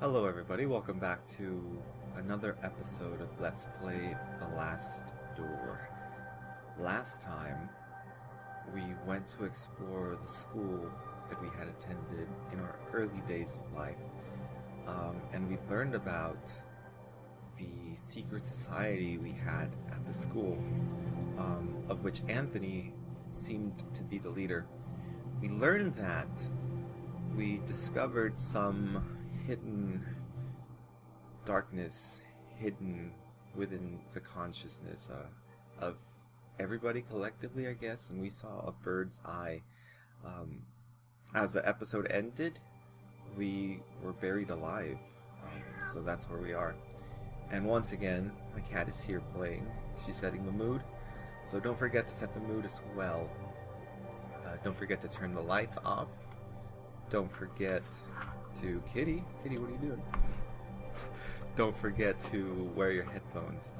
Hello everybody, welcome back to another episode of Let's Play The Last Door. Last time, we went to explore the school that we had attended in our early days of life, and we learned about the secret society we had at the school, of which Anthony seemed to be the leader. We learned that we discovered some hidden darkness hidden within the consciousness of everybody collectively, I guess, and we saw a bird's eye. As the episode ended, we were buried alive, so that's where we are. And once again, my cat is here playing. She's setting the mood, so don't forget to set the mood as well. Don't forget to turn the lights off. Don't forget to... Kitty, what are you doing? Don't forget to wear your headphones.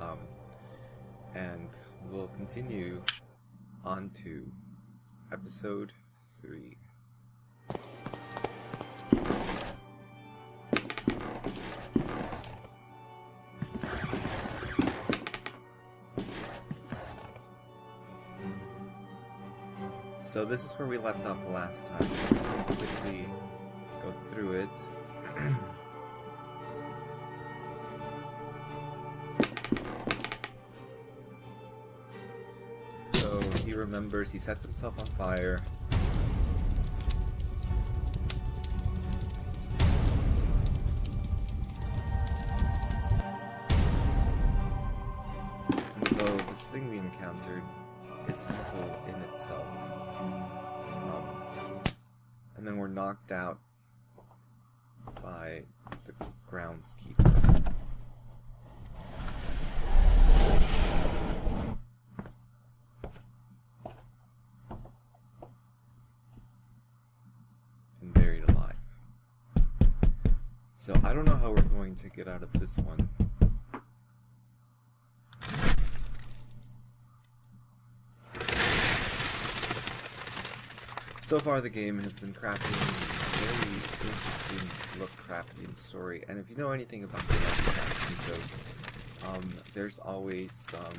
And we'll continue on to episode 3. So this is where we left off last time, so just gonna quickly go through it. So he remembers, he sets himself on fire. And so this thing we encountered is evil in itself. And then we're knocked out by the groundskeeper. And buried alive. So I don't know how we're going to get out of this one. So far the game has been crafting a very interesting Lovecraftian story, and if you know anything about the Lovecraft mythos, there's always some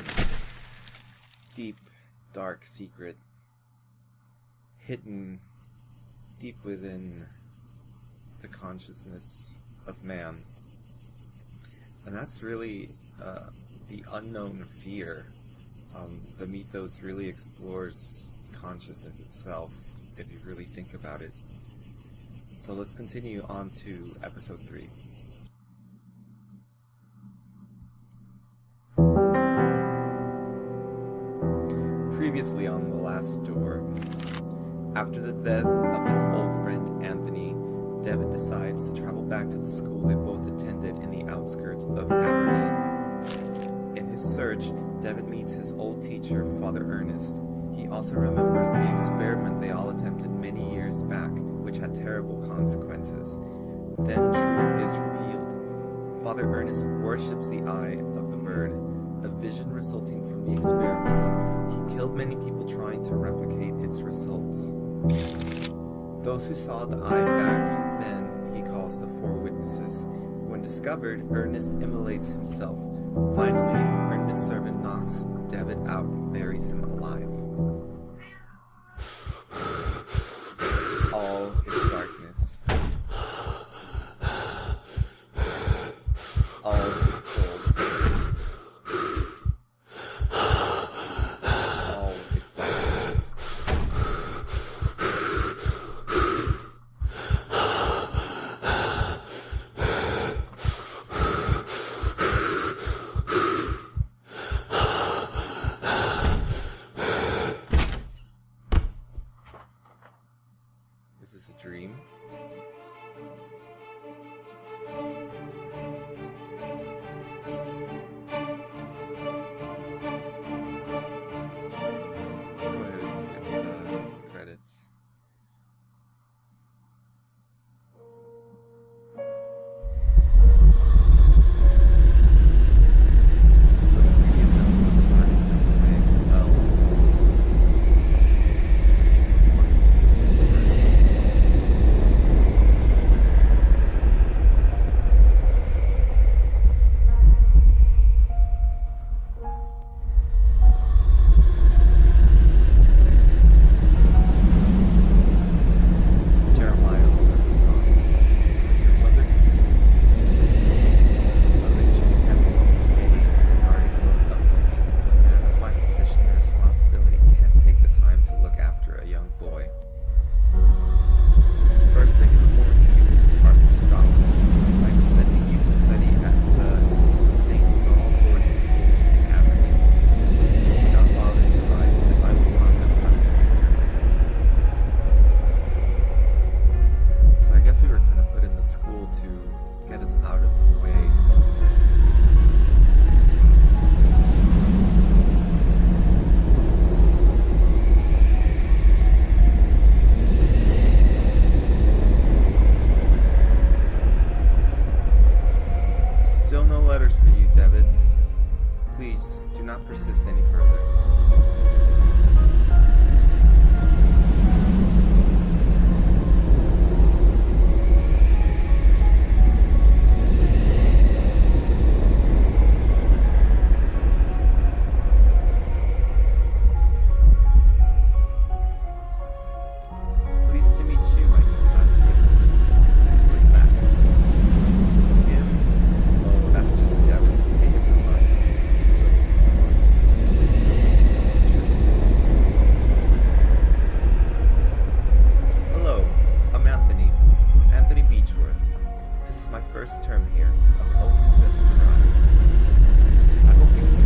deep, dark secret hidden deep within the consciousness of man. And that's really the unknown fear. The mythos really explores consciousness itself, if you really think about it. So let's continue on to episode 3. Previously on The Last Door, after the death of his old friend Anthony, David decides to travel back to the school they both attended in the outskirts of Aberdeen. In his search, David meets his old teacher, Father Ernest. He also remembers the experiment they all attempted many years back, which had terrible consequences. Then truth is revealed. Father Ernest worships the eye of the bird, a vision resulting from the experiment. He killed many people trying to replicate its results. Those who saw the eye back then, he calls the 4 witnesses. When discovered, Ernest immolates himself. Finally, Ernest's servant knocks David out and buries him alive. All is darkness. All is cold. All is silence. school to get us out of the way. Still no letters for you, David. Please, do not persist any further. Pleased to meet you, my new classmates. Who is that? Him? Oh, that's just Devin. Pay him no mind. Hello, I'm Anthony. Anthony Beechworth. This is my first term here. I'm only just arrived. I hope you will be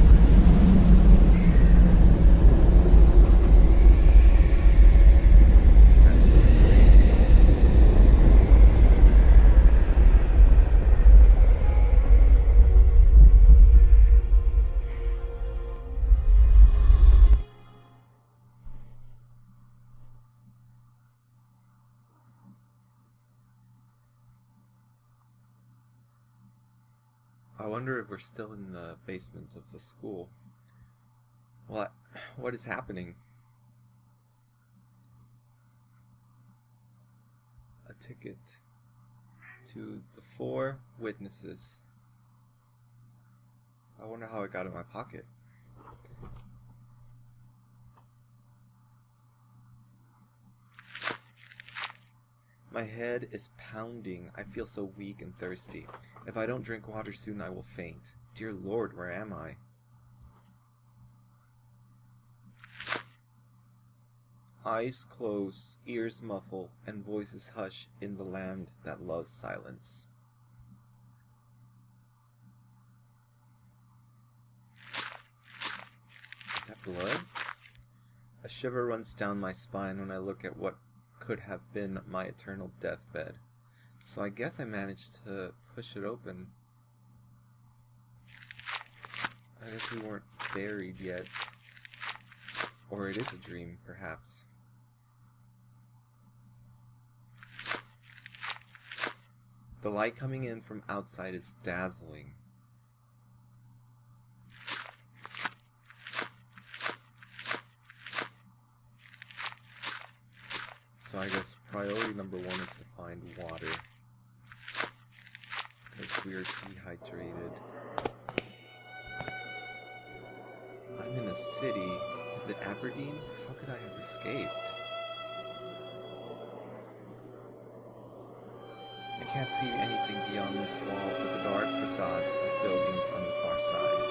I wonder if we're still in the basement of the school. What is happening? A ticket to the 4 witnesses. I wonder how it got in my pocket. My head is pounding. I feel so weak and thirsty. If I don't drink water soon, I will faint. Dear Lord, where am I? Eyes close, ears muffle, and voices hush in the land that loves silence. Is that blood? A shiver runs down my spine when I look at what could have been my eternal deathbed. So I guess I managed to push it open. I guess we weren't buried yet. Or it is a dream, perhaps. The light coming in from outside is dazzling. So I guess priority number 1 is to find water. Because we are dehydrated. I'm in a city. Is it Aberdeen? How could I have escaped? I can't see anything beyond this wall but the dark facades of buildings on the far side.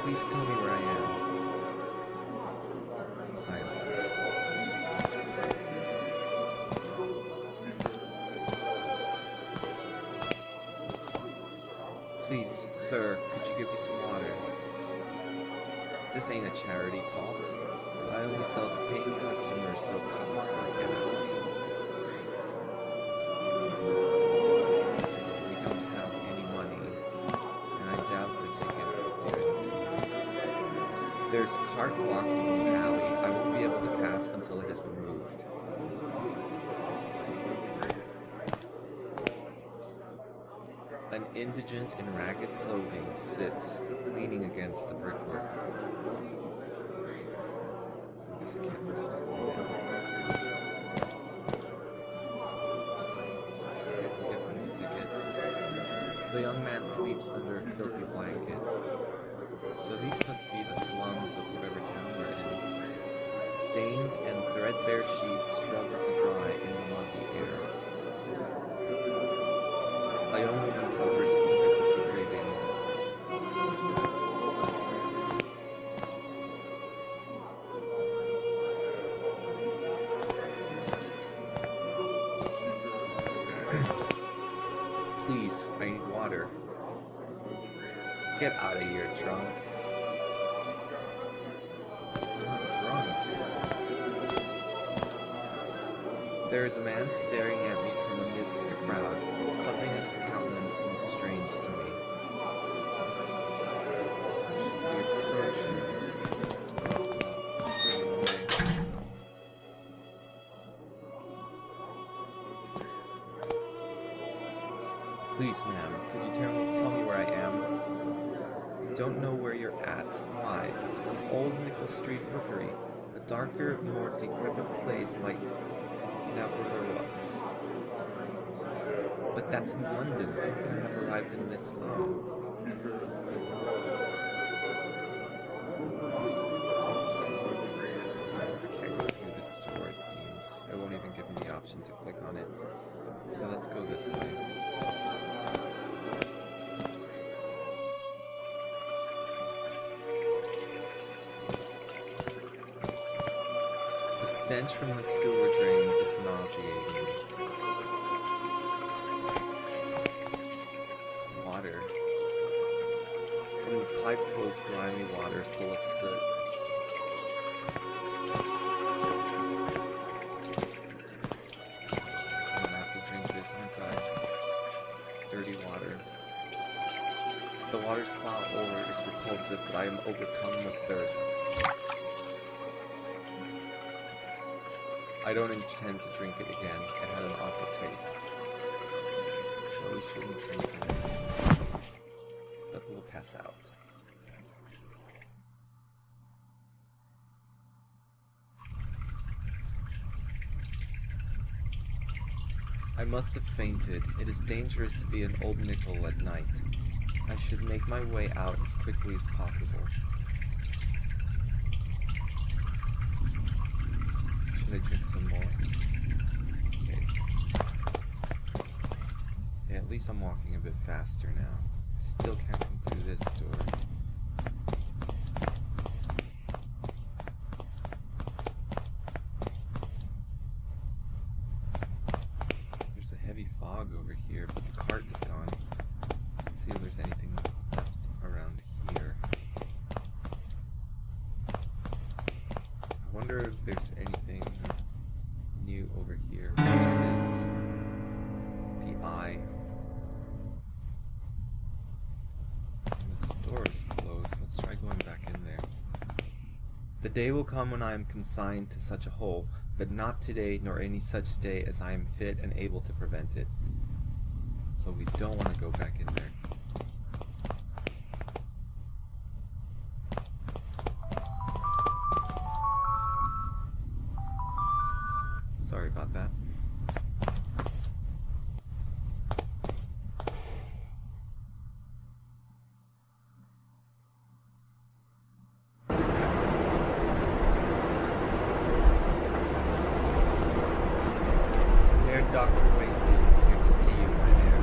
Please tell me where I am. Silence. Please, sir, could you give me some water? This ain't a charity talk. I only sell to paying customers, so come up or get out. We don't have any money, and I doubt the ticket will do anything. There's a cart blocking the alley. I won't be able to pass until it has been moved. An indigent in ragged clothing sits, leaning against the brickwork. I guess I can't talk to him. Can't give him the ticket. The young man sleeps under a filthy blanket. So these must be the slums of whatever town we're in. Stained and threadbare sheets struggle to dry in the muggy air. A young woman suffers difficulty breathing. water. Get out of here, drunk. I'm not drunk. There is a man staring at me from amidst the crowd. Something in his countenance seems strange to me. Should we approach him? Please, ma'am, could you tell me where I am? I don't know where you're at. Why? This is Old Nickel Street Rookery, a darker, more decrepit place like never there was. But that's in London. How could I have arrived in this slum? So I can't go through this door, it seems. It won't even give me the option to click on it. So let's go this way. The stench from the sewer drain is nauseating. Water. From the pipe flows grimy water full of soot. I'm gonna have to drink this, aren't I? Dirty water. The water spout odor is repulsive, but I am overcome with thirst. I don't intend to drink it again. It had an awful taste. So we shouldn't drink it. But we'll pass out. I must have fainted. It is dangerous to be an Old Nickel at night. I should make my way out as quickly as possible. Should I drink some more? Okay. Yeah, at least I'm walking a bit faster now. I still can't come through this door. There's a heavy fog over here, but the cart is gone. Let's see if there's anything left around here. I wonder if there's anything new over here. This is the eye. And the store is closed. Let's try going back in there. The day will come when I am consigned to such a hole, but not today nor any such day as I am fit and able to prevent it. So we don't want to go back in there. Sorry about that. Herr Dr. Wakefield is here to see you, my dear.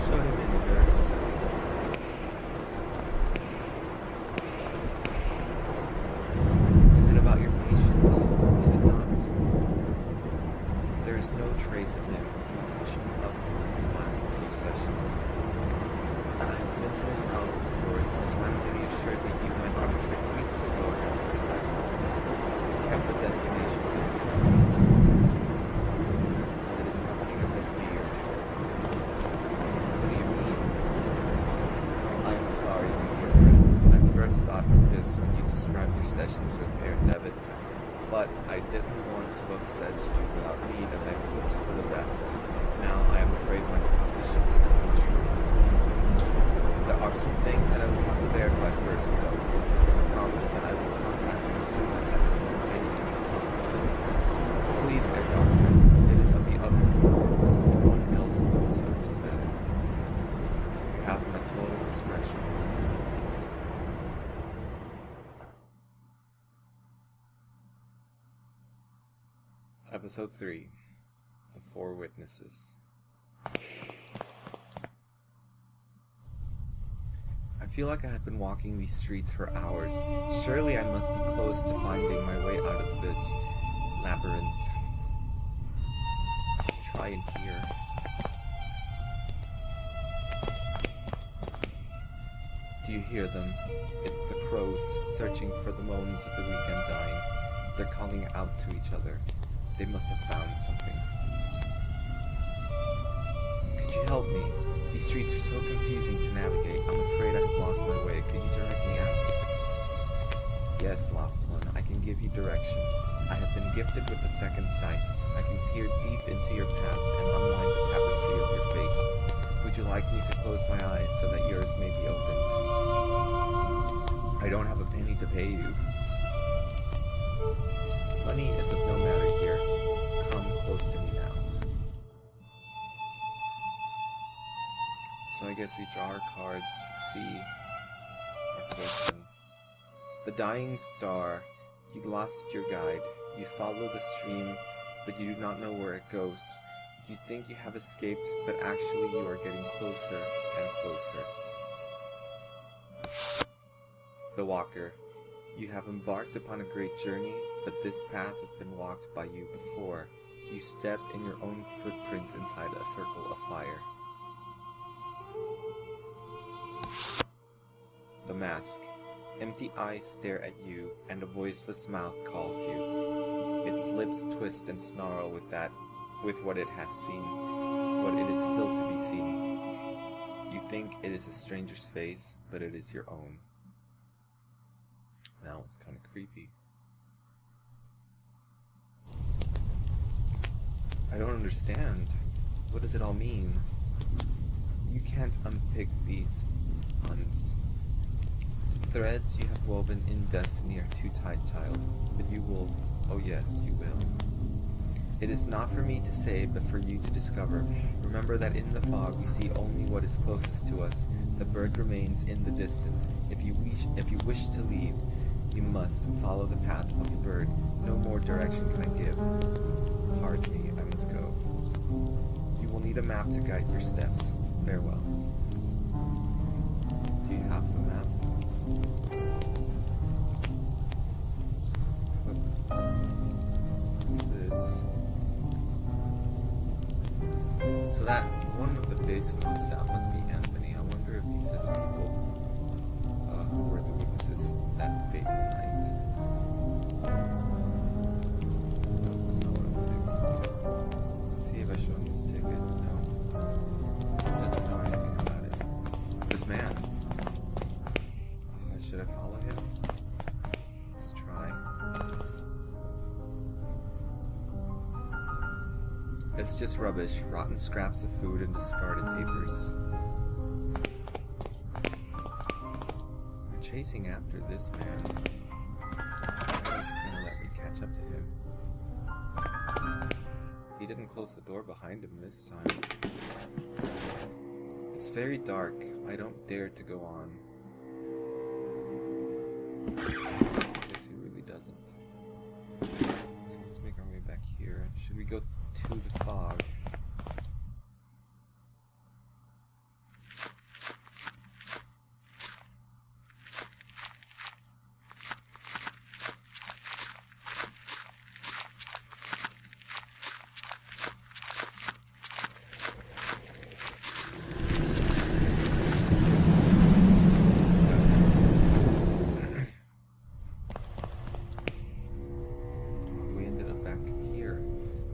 Show him in, nurse. Is it about your patient? Is it not? There is no trace of him. He hasn't shown up for his last few sessions. I have been to his house, of course. His landlady assured me he went on a trip weeks ago and hasn't come back home. He kept the destination to himself. And it is happening as I feared. What do you mean? I am sorry, my dear friend. I first thought of this when you described your sessions with Herr Devitt, but I didn't want to upset you without need as I hoped for the best. Now I am afraid my suspicions could be true. There are some things that I will have to verify first, though. I promise that I will contact you as soon as I have learned anything. Please, Herr Doctor, it is of the utmost importance. No one else knows of this matter. You have my total discretion. Episode 3. The Four Witnesses. I feel like I have been walking these streets for hours. Surely I must be close to finding my way out of this labyrinth. Let's try in here. you hear them? It's the crows searching for the moans of the weak and dying. They're calling out to each other. They must have found something. Could you help me? These streets are so confusing to navigate. I'm afraid I have lost my way. Could you direct me out? Yes, lost one. I can give you direction. I have been gifted with a second sight. I can peer deep into your past and unwind the tapestry of your fate. Would you like me to close my eyes so that yours may be opened? I don't have a penny to pay you. Money is of no matter here. Come close to me now. So I guess we draw our cards, see our fortune. The dying star. You lost your guide. You follow the stream, but you do not know where it goes. You think you have escaped, but actually you are getting closer and closer. The walker. You have embarked upon a great journey, but this path has been walked by you before. You step in your own footprints inside a circle of fire. The mask. Empty eyes stare at you, and a voiceless mouth calls you. Its lips twist and snarl with what it has seen, what it is still to be seen. You think it is a stranger's face, but it is your own. Now it's kind of creepy. I don't understand. What does it all mean? You can't unpick these puns. Threads you have woven in destiny are too tight, child, but you will, oh yes, you will. It is not for me to say, but for you to discover. Remember that in the fog we see only what is closest to us. The bird remains in the distance. If you wish to leave, you must follow the path of the bird. No more direction can I give. Pardon me, I must go. You will need a map to guide your steps. Farewell. Do you have the map? So that one of the face crossed out must be Anthony. I wonder if these are the people who were the witnesses that fateful night. That's not what I'm doing. Let's see if I show him this ticket. No. He doesn't know anything about it. This man. Should I follow him? Let's try. It's just rubbish, rotten scraps of food and discarded papers. We're chasing after this man. He's gonna let me catch up to him. He didn't close the door behind him this time. It's very dark. I don't dare to go on. I guess he really doesn't. So let's make our way back here. Should we go to the fog?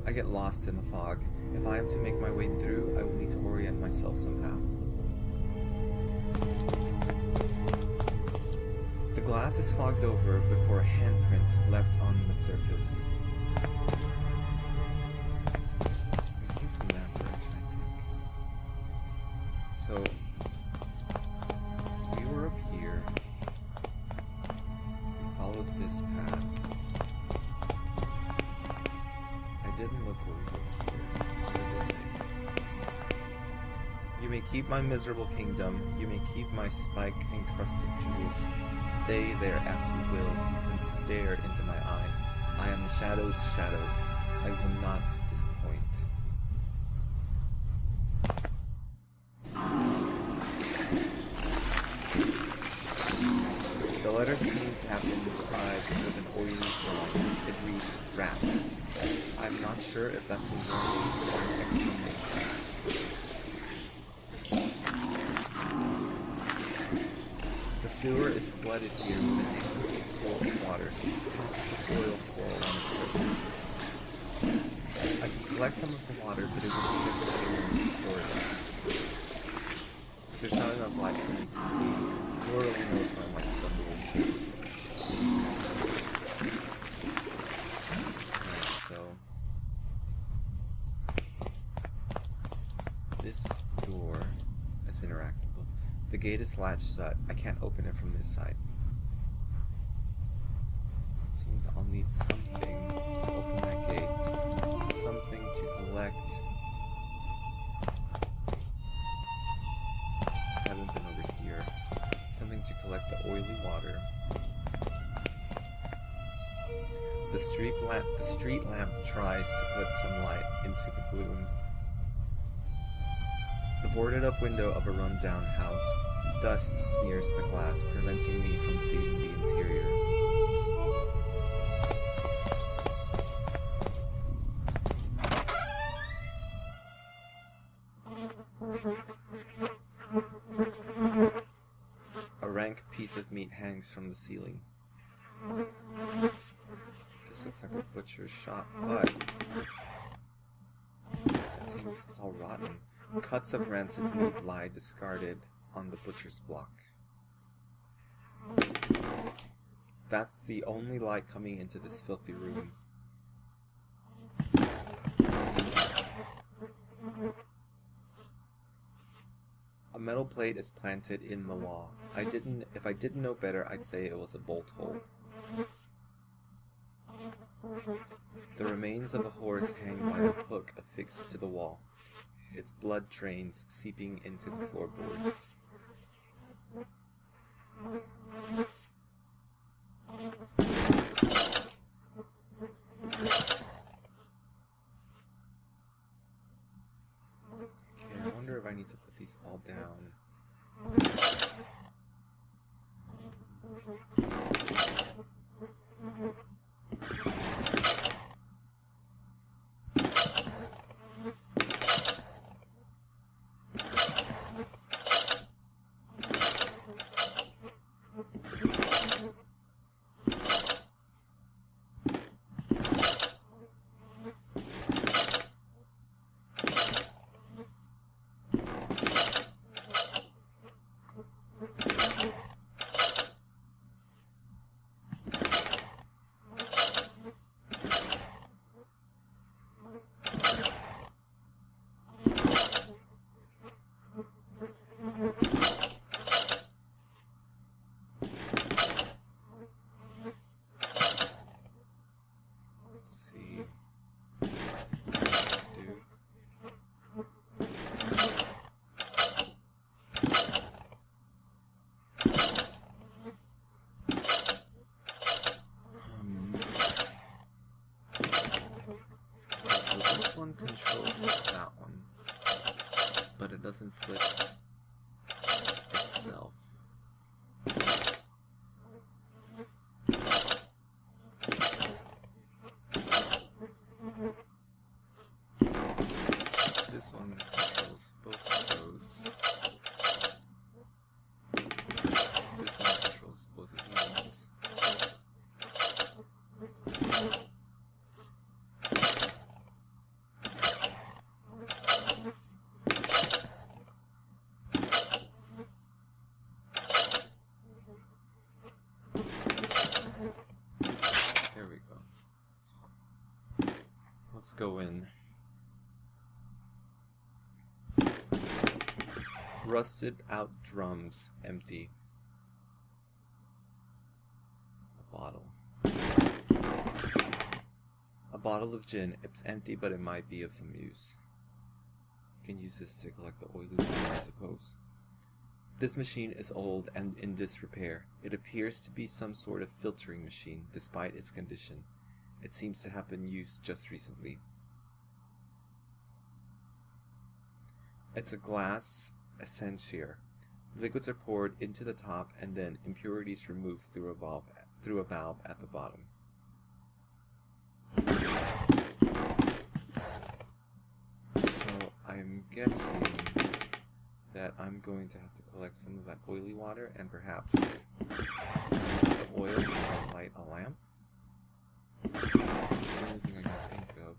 I get lost in the fog. If I am to make my way through, I will need to orient myself somehow. The glass is fogged over before a handprint left on the surface. We came from that direction, I think. So, we were up here. We followed this path. Didn't look what was over here. What does it say? You may keep my miserable kingdom. You may keep my spike-encrusted jewels. Stay there as you will, and stare into my eyes. I am the shadow's shadow. I will not disappoint. The letter seems to have been described with an oily drawing. It reads, rats. I'm not sure if that's a warning or an explanation. sewer is flooded here with an empty pool of water. The oil swirl on its surface. I can collect some of the water, but it would be necessary to store it. There's not enough light for me to see. Lord only knows where I might stumble into. Alright, so this door is interactable. The gate is latched shut. I can't open it from this side. It seems I'll need something to open that gate. Something to collect. I haven't been over here. Something to collect the oily water. The street lamp tries to put some light into the gloom. The boarded up window of a run-down house. Dust smears the glass, preventing me from seeing the interior. A rank piece of meat hangs from the ceiling. This looks like a butcher's shop, but it seems it's all rotten. Cuts of rancid meat lie discarded on the butcher's block. That's the only light coming into this filthy room. A metal plate is planted in the wall. If I didn't know better, I'd say it was a bolt hole. The remains of a horse hang by a hook affixed to the wall. Its blood drains, seeping into the floorboards. Okay, I wonder if I need to put these all down. One controls that one, but it doesn't flip itself. This one controls both of those. This one controls both of these. There we go. Let's go in. Rusted out drums, empty. A bottle. A bottle of gin. It's empty, but it might be of some use. You can use this to collect the oily water, I suppose. This machine is old and in disrepair. It appears to be some sort of filtering machine, despite its condition. It seems to have been used just recently. It's a glass essentiaire. Liquids are poured into the top and then impurities removed through a valve at the bottom. So I'm guessing that but I'm going to have to collect some of that oily water and perhaps use the oil to light a lamp. That's the only thing I can think of.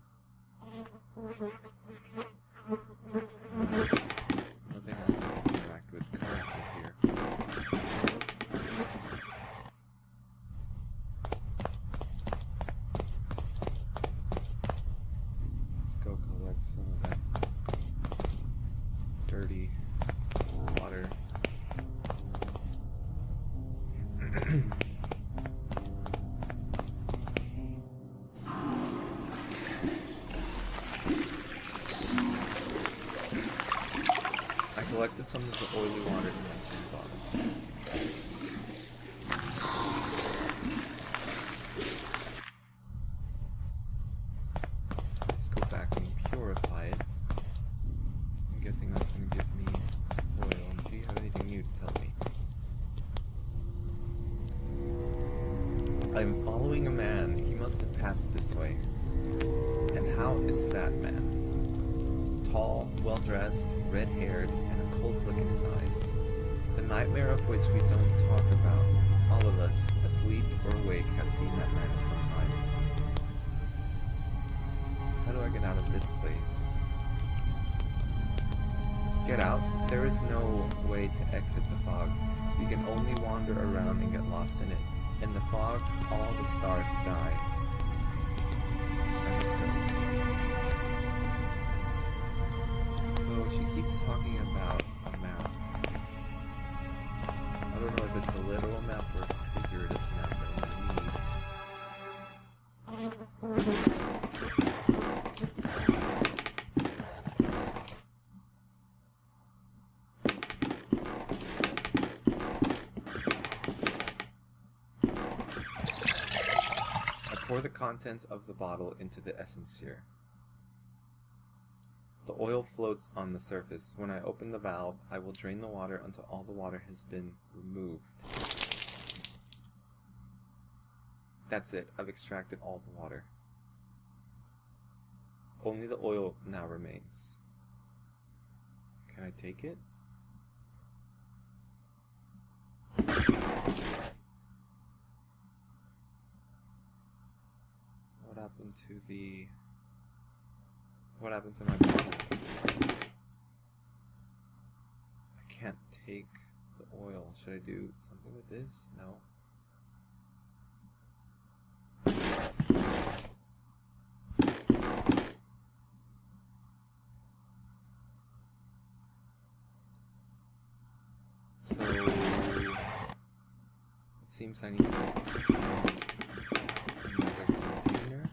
Nothing else I can interact with currently here. Let's go collect some of that dirty water. I collected some of the oily water in my tin bottle. Let's go back and purify it. I'm guessing that's going to give me oil. Do you have anything new to tell me? I'm following a man. He must have passed this way. And how is that man? Tall, well-dressed, red-haired, and a cold look in his eyes. The nightmare of which we don't talk about. All of us, asleep or awake, have seen that man at some time. How do I get out of this place? Get out? There is no way to exit the fog. We can only wander around and get lost in it. In the fog, all the stars die. I must go. So she keeps talking about a map. I don't know if it's a literal map or a figurative map that I'm gonna need. Pour the contents of the bottle into the essence sphere. The oil floats on the surface. When I open the valve, I will drain the water until all the water has been removed. That's it. I've extracted all the water. Only the oil now remains. Can I take it? What happened to my bottle? I can't take the oil. Should I do something with this? No. So it seems I need to another container.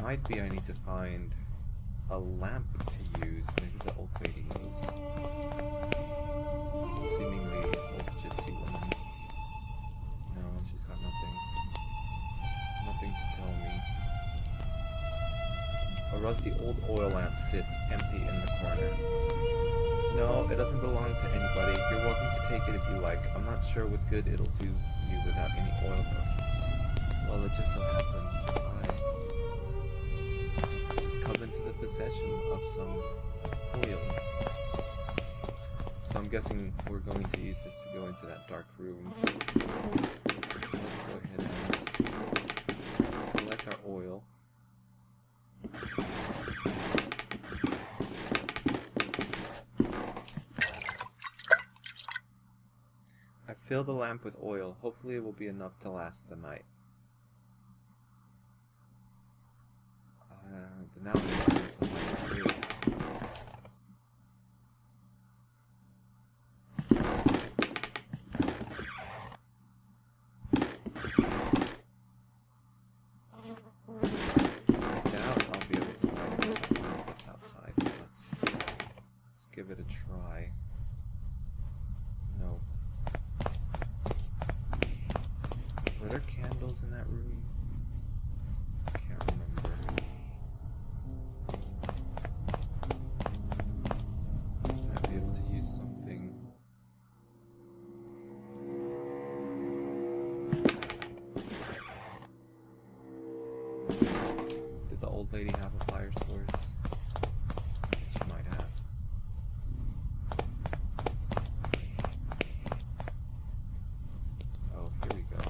Might be I need to find a lamp to use. Maybe the old lady knows. Seemingly old gypsy woman. No, she's got nothing to tell me. A rusty old oil lamp sits empty in the corner. No, it doesn't belong to anybody. You're welcome to take it if you like. I'm not sure what good it'll do you without any oil though. Well, it just so happens I just come into the possession of some oil. So I'm guessing we're going to use this to go into that dark room. So let's go ahead and collect our oil. I fill the lamp with oil. Hopefully it will be enough to last the night. But now it's time to light the roof. Give it a try. No. Were there candles in that room? I can't remember. the old lady have a fire source? She might have. Oh, here we go.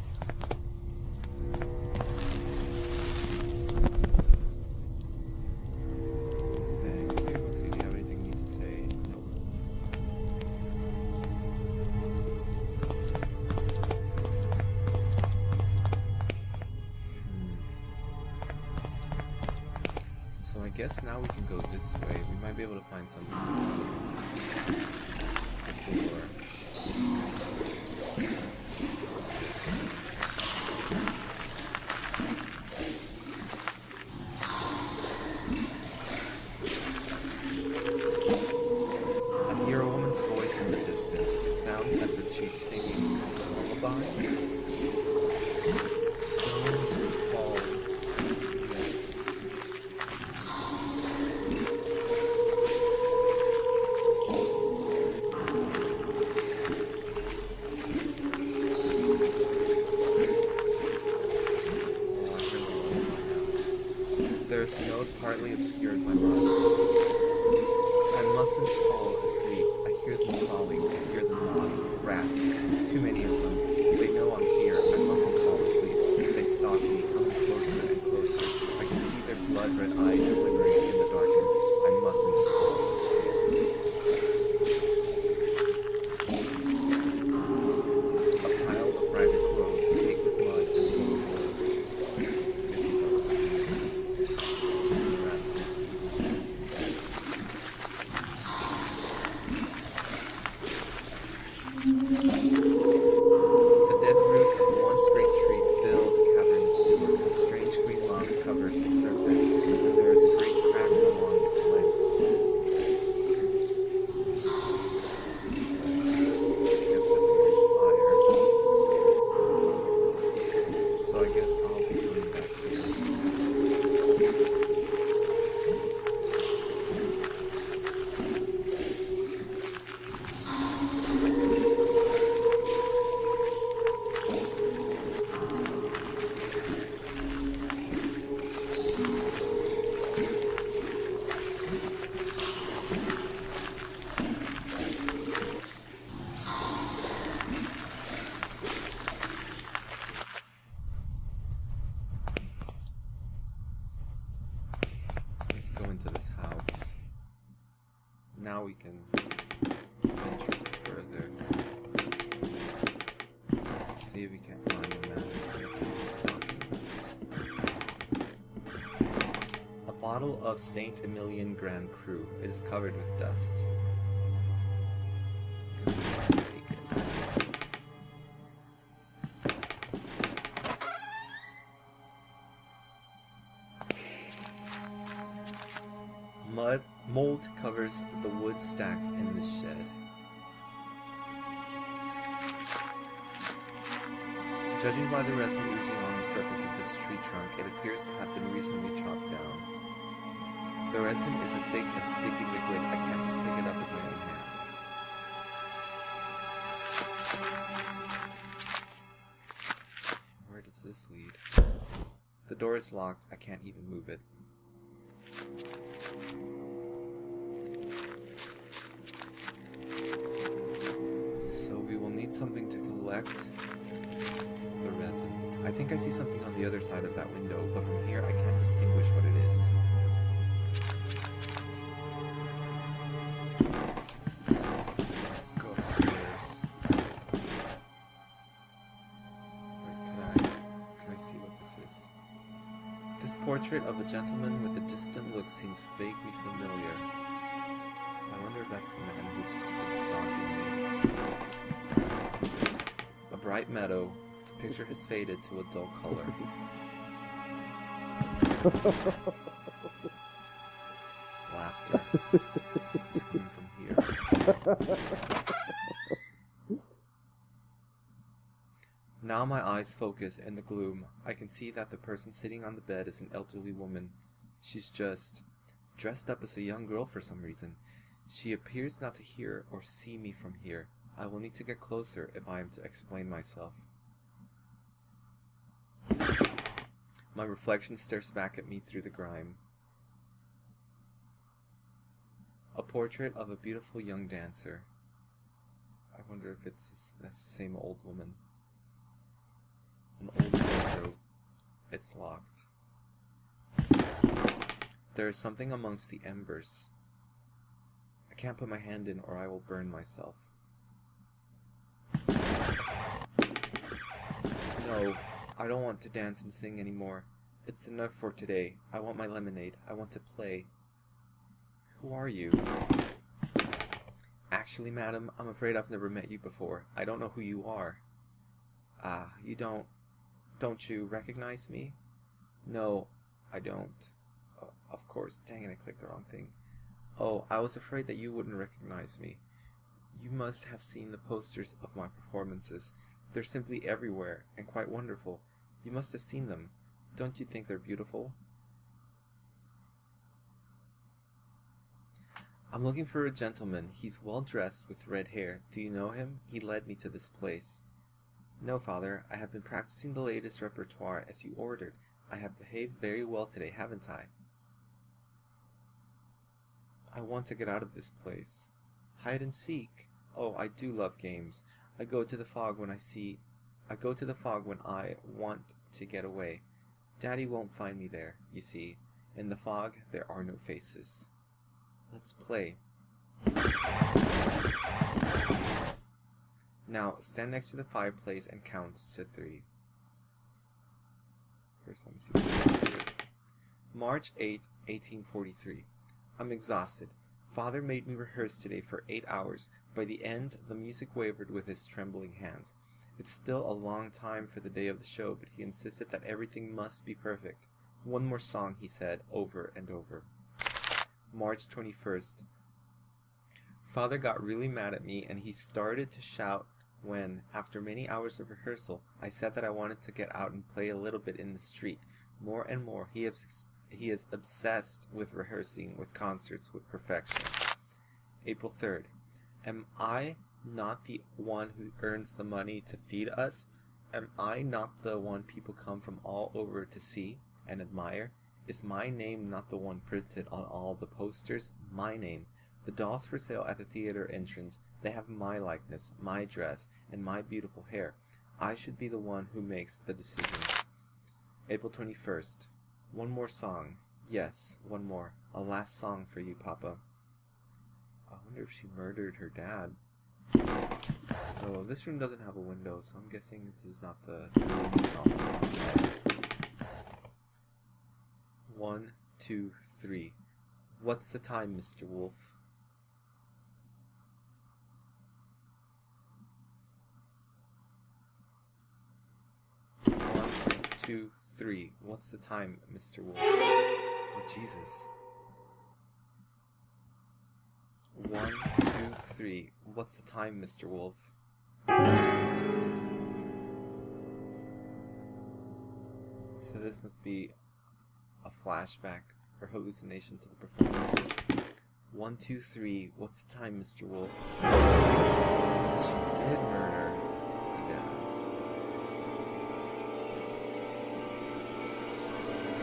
Thank you. Let's see, do you have anything you need to say? Nope. So I guess now we can go this way. We might be able to find something before. I hear a woman's voice in the distance. It sounds as if she's singing a lullaby. Don't fall asleep. There's a note partly obscured by mud. I mustn't fall asleep. I hear them calling. I hear them gnawing. Rats. Too many of them. They know I'm here. I mustn't fall asleep. They stalk me, coming closer and closer. I can see their blood-red eyes glimmering in the darkness. I mustn't fall asleep. A pile of ragged clothes, caked with mud and full of holes. Into this house. Now we can venture further. See if we can find a map that keeps stalking us. A bottle of Saint Emilion Grand Cru. It is covered with dust. Mold covers the wood stacked in this shed. Judging by the resin oozing on the surface of this tree trunk, it appears to have been recently chopped down. The resin is a thick and sticky liquid. I can't just pick it up with my own hands. Where does this lead? The door is locked. I can't even move it. Something to collect the resin. I think I see something on the other side of that window, but from here I can't distinguish what it is. Let's go upstairs. Wait, can I see what this is? This portrait of a gentleman with a distant look seems vaguely familiar. I wonder if that's the man who's been stalking me. Bright meadow, the picture has faded to a dull color. Laughter. It's coming from here. Now my eyes focus in the gloom. I can see that the person sitting on the bed is an elderly woman. She's just dressed up as a young girl for some reason. She appears not to hear or see me from here. I will need to get closer if I am to explain myself. My reflection stares back at me through the grime. A portrait of a beautiful young dancer. I wonder if it's that same old woman. An old wardrobe. It's locked. There is something amongst the embers. I can't put my hand in or I will burn myself. No, I don't want to dance and sing anymore. It's enough for today. I want my lemonade. I want to play. Who are you? Actually, madam, I'm afraid I've never met you before. I don't know who you are. Ah, you don't you recognize me? No, I don't. Of course, dang it, I clicked the wrong thing. Oh, I was afraid that you wouldn't recognize me. You must have seen the posters of my performances. They're simply everywhere, and quite wonderful. You must have seen them. Don't you think they're beautiful? I'm looking for a gentleman. He's well dressed with red hair. Do you know him? He led me to this place. No, father. I have been practicing the latest repertoire as you ordered. I have behaved very well today, haven't I? I want to get out of this place. Hide and seek. Oh, I do love games. I go to the fog when I want to get away. Daddy won't find me there, you see. In the fog, there are no faces. Let's play. Now, stand next to the fireplace and count to 3. First, let me see. March 8th, 1843. I'm exhausted. Father made me rehearse today for 8 hours. By the end, the music wavered with his trembling hands. It's still a long time for the day of the show, but he insisted that everything must be perfect. One more song, he said, over and over. March 21st. Father got really mad at me, and he started to shout when, after many hours of rehearsal, I said that I wanted to get out and play a little bit in the street. More and more, he is obsessed with rehearsing, with concerts, with perfection. April 3rd. Am I not the one who earns the money to feed us? Am I not the one people come from all over to see and admire? Is my name not the one printed on all the posters? My name. The dolls for sale at the theater entrance, they have my likeness, my dress, and my beautiful hair. I should be the one who makes the decisions. April 21st. One more song. Yes, one more. A last song for you, Papa. I wonder if she murdered her dad. So this room doesn't have a window, so I'm guessing this is not the song outside. 1, 2, 3. What's the time, Mr. Wolf? 1, 2, 3. What's the time, Mr. Wolf? Oh, Jesus. 1, 2, 3. What's the time, Mr. Wolf? So this must be a flashback or hallucination to the performances. 1, 2, 3. What's the time, Mr. Wolf? She did murder the dad.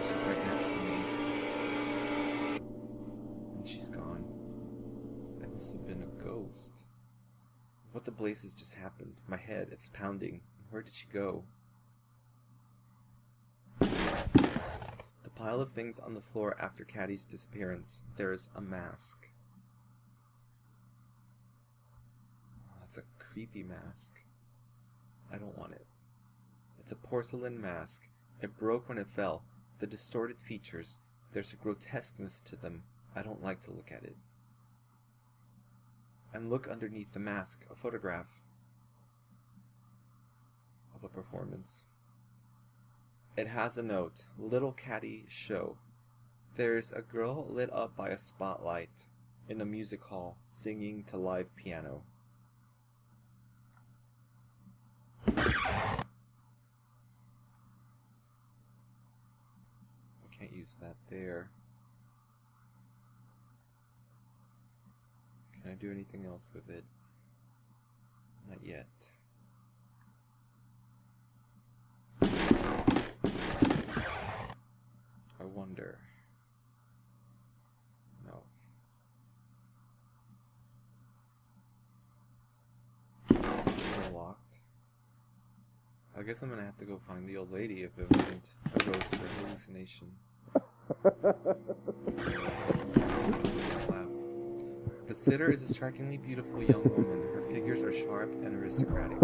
She's right next to me. And she's gone. That must have been a ghost. What the blazes just happened? My head, it's pounding. Where did she go? The pile of things on the floor after Caddy's disappearance. There's a mask. Oh, that's a creepy mask. I don't want it. It's a porcelain mask. It broke when it fell. The distorted features. There's a grotesqueness to them. I don't like to look at it. And look underneath the mask, a photograph of a performance. It has a note, Little Caddy Show. There's a girl lit up by a spotlight in a music hall singing to live piano. I can't use that there. Can I do anything else with it? Not yet. I guess I'm gonna have to go find the old lady if it wasn't a ghost or hallucination. Laugh. The sitter is a strikingly beautiful young woman. Her figures are sharp and aristocratic.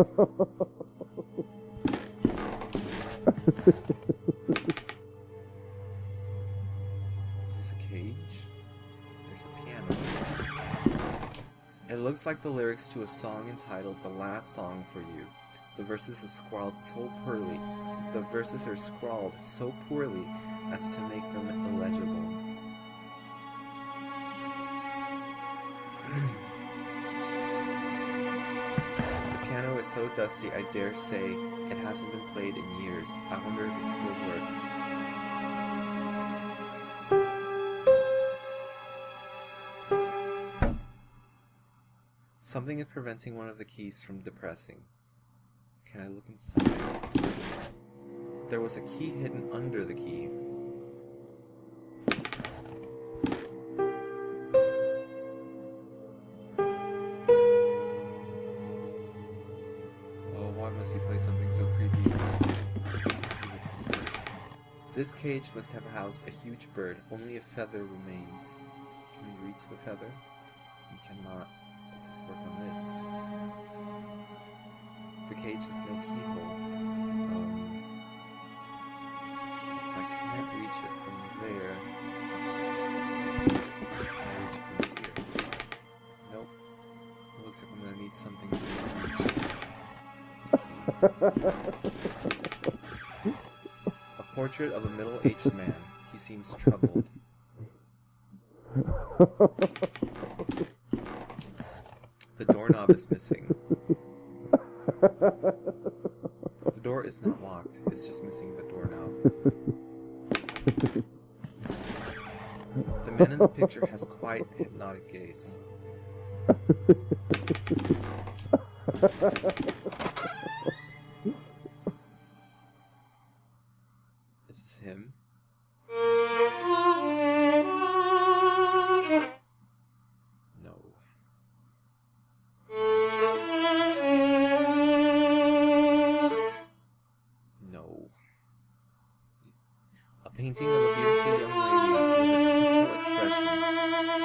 Is this a cage? There's a piano. It looks like the lyrics to a song entitled "The Last Song for You." The verses are scrawled so poorly. The verses are scrawled so poorly as to make them illegible. The piano is so dusty, I dare say it hasn't been played in years. I wonder if it still works. Something is preventing one of the keys from depressing. Can I look inside? There was a key hidden under the key. Oh, why must he play something so creepy? Let's see what this is. This cage must have housed a huge bird. Only a feather remains. Can we reach the feather? We cannot. Does this work on this? The cage has no keyhole. I can't reach it from there. Can I reach it from here? Nope. It looks like I'm gonna need something to reach. A portrait of a middle-aged man. He seems troubled. The doorknob is missing. The door is not locked, it's just missing the doorknob. The man in the picture has quite a hypnotic gaze. Is this him? No. No. A painting of a beautiful young lady with a peaceful expression.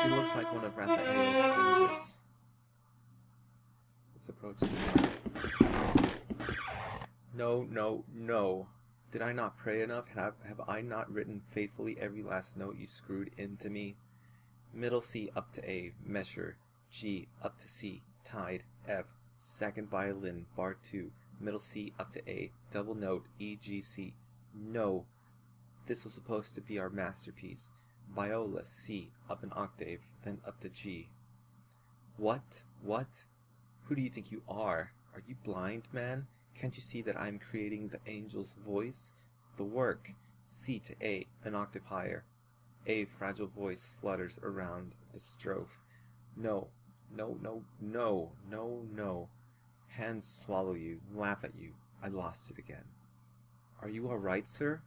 She looks like one of Raphael's angels. Let's approach it. No, no, no. Did I not pray enough? Have I not written faithfully every last note you screwed into me? Middle C up to A, measure. G up to C, tied. F, second violin, bar 2. Middle C up to A, double note, E, G, C. No. This was supposed to be our masterpiece. Viola, C, up an octave, then up to G. What? What? Who do you think you are? Are you blind, man? Can't you see that I am creating the angel's voice? The work. C to A, an octave higher. A fragile voice flutters around the strophe. No, no, no, no, no, no. Hands swallow you, laugh at you. I lost it again. Are you all right, sir?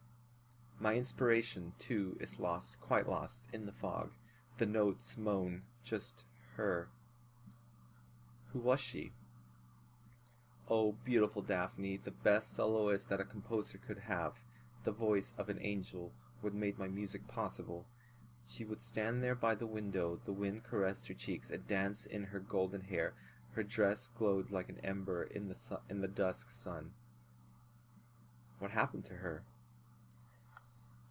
My inspiration, too, is lost, quite lost, in the fog. The notes moan, just her. Who was she? Oh, beautiful Daphne, the best soloist that a composer could have. The voice of an angel would made my music possible. She would stand there by the window, the wind caressed her cheeks, a dance in her golden hair. Her dress glowed like an ember in the dusk sun. What happened to her?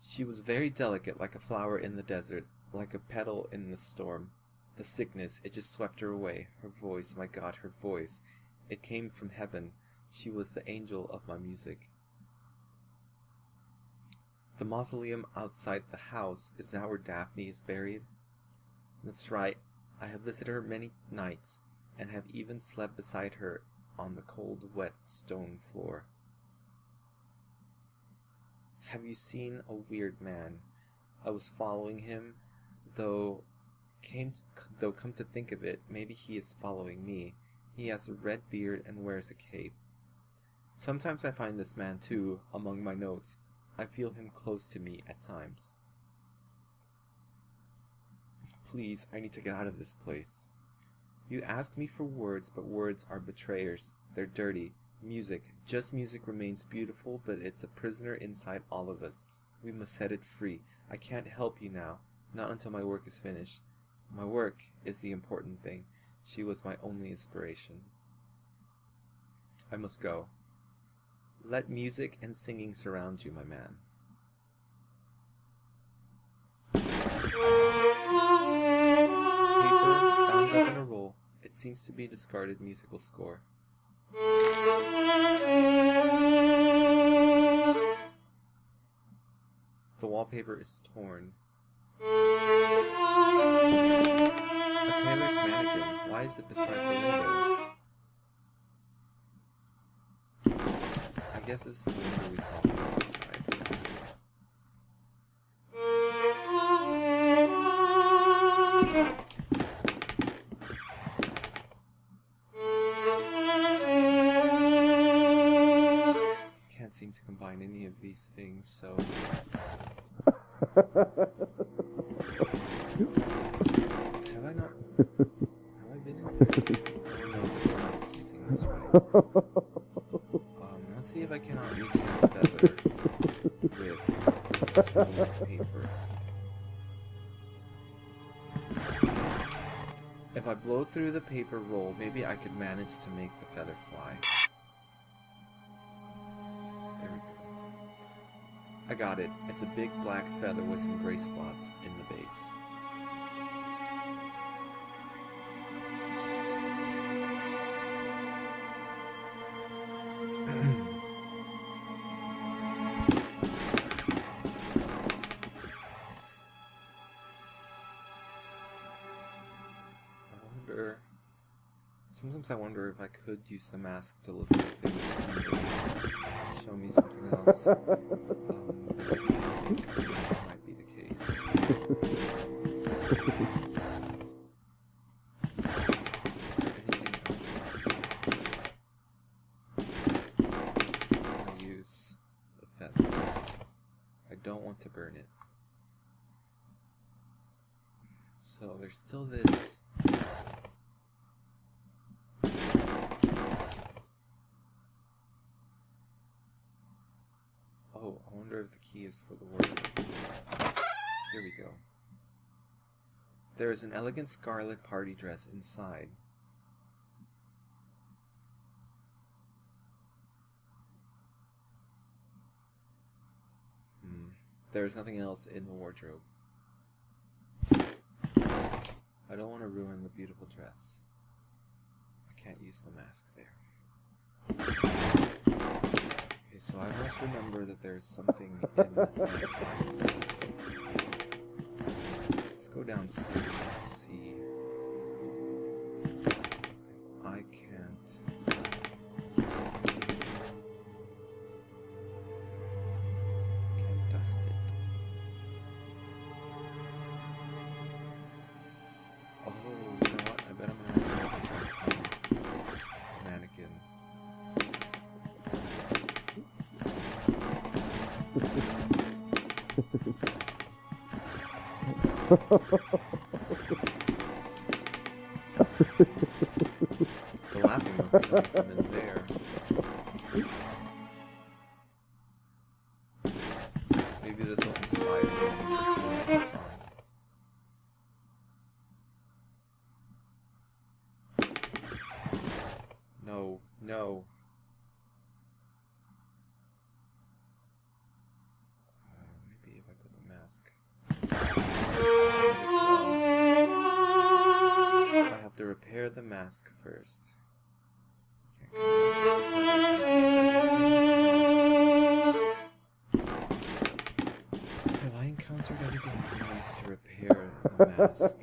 She was very delicate, like a flower in the desert, like a petal in the storm. The sickness, it just swept her away. Her voice, my God, her voice. It came from heaven. She was the angel of my music. The mausoleum outside the house, is that where Daphne is buried? That's right. I have visited her many nights, and have even slept beside her on the cold, wet stone floor. Have you seen a weird man? I was following him, though come to think of it, maybe he is following me. He has a red beard and wears a cape. Sometimes I find this man, too, among my notes. I feel him close to me at times. Please, I need to get out of this place. You ask me for words, but words are betrayers. They're dirty. Music. Just music remains beautiful, but it's a prisoner inside all of us. We must set it free. I can't help you now. Not until my work is finished. My work is the important thing. She was my only inspiration. I must go. Let music and singing surround you, my man. Paper bound up in a roll. It seems to be discarded musical score. The wallpaper is torn. A tailor's mannequin. Why is it beside the window? I guess this is the window we saw from the outside. Can't seem to combine any of these things, so... Have I not... Have I been in here? Oh no, the door is missing, that's right. Let's see if I cannot reach that feather with this roll of paper. If I blow through the paper roll, maybe I could manage to make the feather fly. There we go. I got it. It's a big black feather with some gray spots in the base. Sometimes I wonder if I could use the mask to look at things and show me something else. That might be the case. Is there anything else? I'm gonna use the feather. I don't want to burn it. So there's still this. Oh, I wonder if the key is for the wardrobe. Here we go. There is an elegant scarlet party dress inside. There is nothing else in the wardrobe. I don't want to ruin the beautiful dress. I can't use the mask there. Okay, so I must remember that there's something in that fireplace. Let's go downstairs and see if I can't... dust it. Oh, you know what? I bet I'm gonna have to dress the mannequin. The laughing must be coming from in there. Maybe this will inspire me to the song. No, no. Maybe if I put the mask. I have to repair the mask first. Have I encountered anything I can use to repair the mask?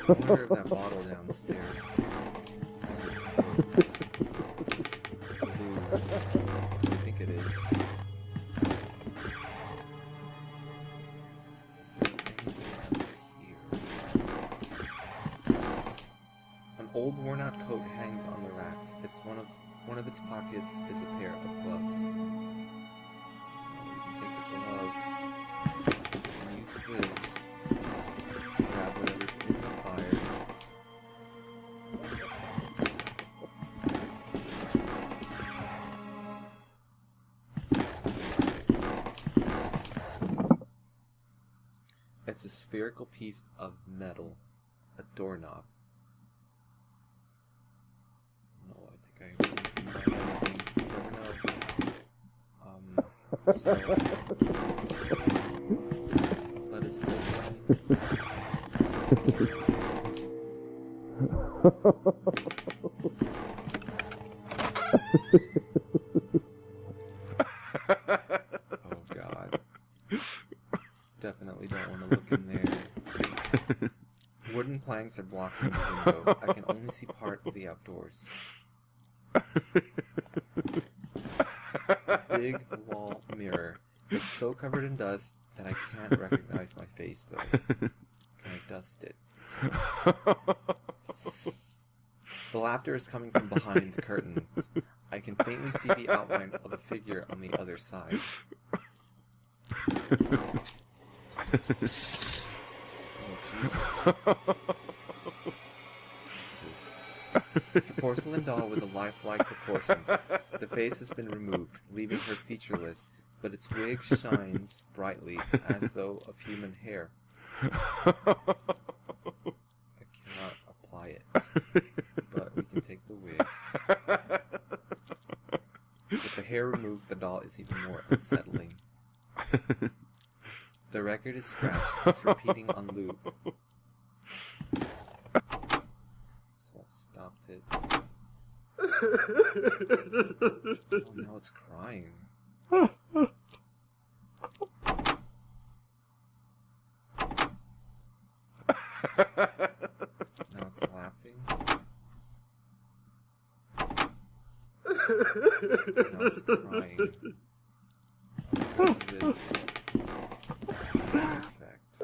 I wonder if that bottle downstairs glue. I think it is. Is there anything else here? An old worn-out coat hangs on the racks. It's one of its pockets is a pair of gloves. We can take the gloves and use this to grab whatever spherical piece of metal. A doorknob. No, I think I can find anything. You never know. So let us go. Oh God. Definitely don't want to look in there. Wooden planks are blocking the window. I can only see part of the outdoors. Big wall mirror. It's so covered in dust that I can't recognize my face, though. Can I dust it? The laughter is coming from behind the curtains. I can faintly see the outline of a figure on the other side. Oh, Jesus. It's a porcelain doll with a lifelike proportions. The face has been removed, leaving her featureless, but its wig shines brightly, as though of human hair. I cannot apply it, but we can take the wig. With the hair removed, the doll is even more unsettling. The record is scratched. It's repeating on loop. So I've stopped it. Oh, now it's crying. Now it's laughing. Now it's crying. Oh, this effect.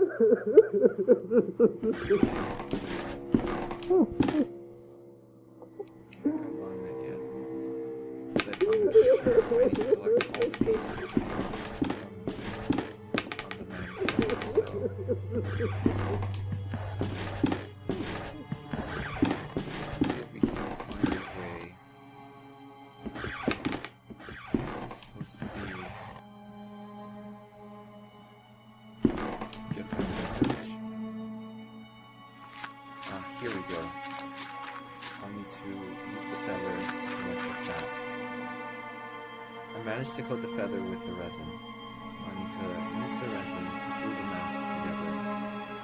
Can't combine that yet. But I'm sure I need to collect all the pieces on the mannequin, so... Let's see if we can find a way. This is supposed to be... Guess I'm gonna finish. Here we go. I'll need to use the feather to connect this out. I managed to coat the feather with the resin. I need to use the resin to glue the masks together.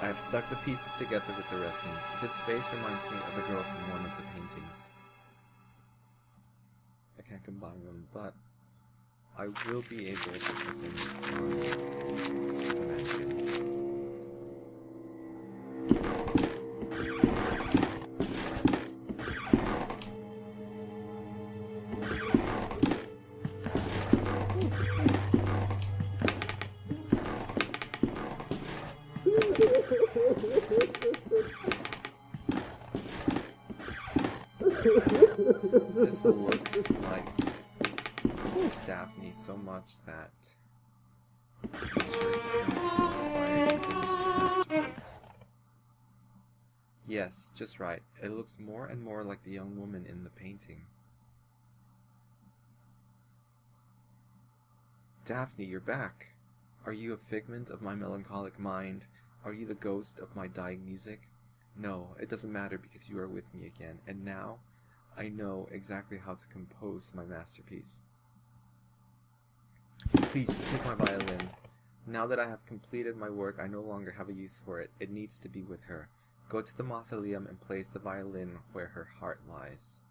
I have stuck the pieces together with the resin. This face reminds me of a girl from one of the paintings. I can't combine them, but I will be able to put them on the mannequin. This will look like Daphne so much that I'm sure he's going to be inspired to finish his masterpiece. Yes, just right. It looks more and more like the young woman in the painting. Daphne, you're back. Are you a figment of my melancholic mind? Are you the ghost of my dying music? No, it doesn't matter because you are with me again, and now I know exactly how to compose my masterpiece. Please, take my violin. Now that I have completed my work, I no longer have a use for it. It needs to be with her. Go to the mausoleum and place the violin where her heart lies.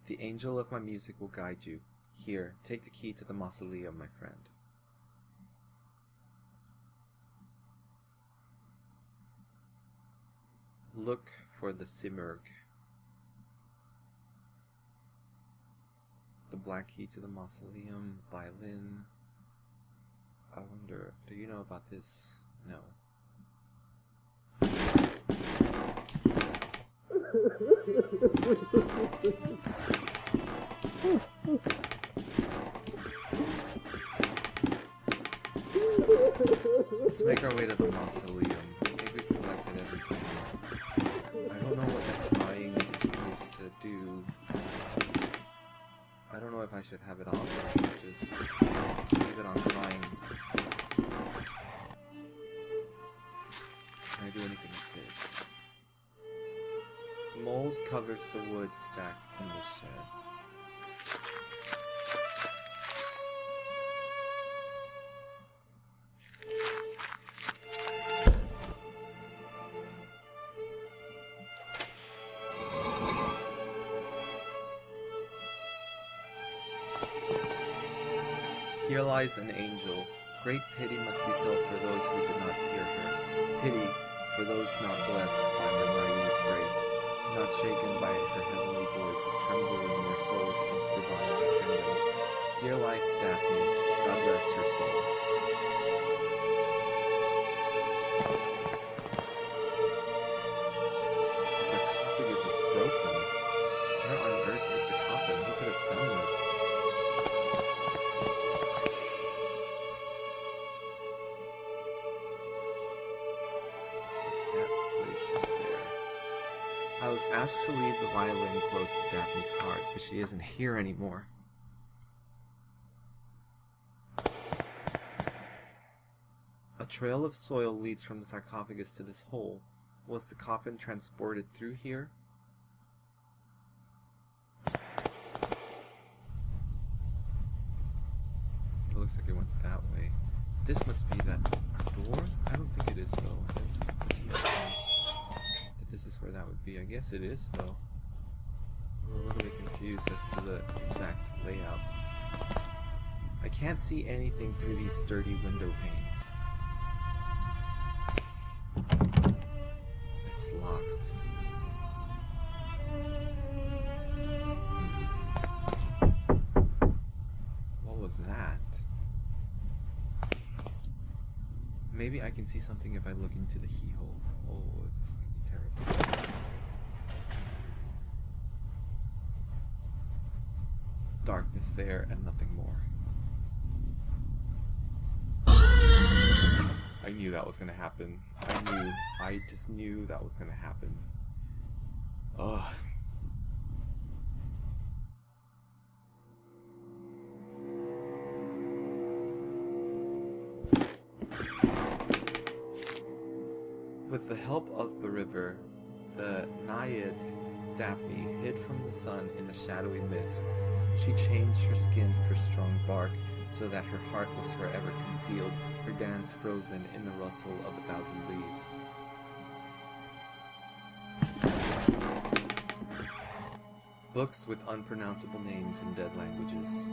The angel of my music will guide you. Here, take the key to the mausoleum, my friend. Look for the Simurgh. The black key to the mausoleum, violin. I wonder, do you know about this? No. Let's make our way to the mausoleum. I think we've collected everything. I don't know what that crying is supposed to do. I don't know if I should have it on or I should just leave it on crying. Mold covers the wood stacked in the shed. Here lies an angel. Great pity must be felt for those who did not hear her. Pity for those not blessed by her naive grace, not shaken by her heavenly voice, trembling their souls into divine ascendance. Here lies Daphne. God rest her soul. The sarcophagus is broken. Where on earth is the coffin? Who could have done this? I was asked to leave the violin close to Daphne's heart, but she isn't here anymore. A trail of soil leads from the sarcophagus to this hole. Was the coffin transported through here? It looks like it went that way. This must be that door? I don't think it is, though. It doesn't make sense that this is where that would be. I guess it is, though. I'm a little bit confused as to the exact layout. I can't see anything through these dirty window panes. It's locked. What was that? Maybe I can see something if I look into the keyhole. Oh, it's going to be terrible. Darkness there and nothing more. I knew that was going to happen. I just knew that was going to happen. Ugh. With the help of the river, the Naiad Daphne hid from the sun in the shadowy mist. She changed her skin for strong bark, so that her heart was forever concealed, her dance frozen in the rustle of 1,000 leaves. Books with unpronounceable names in dead languages.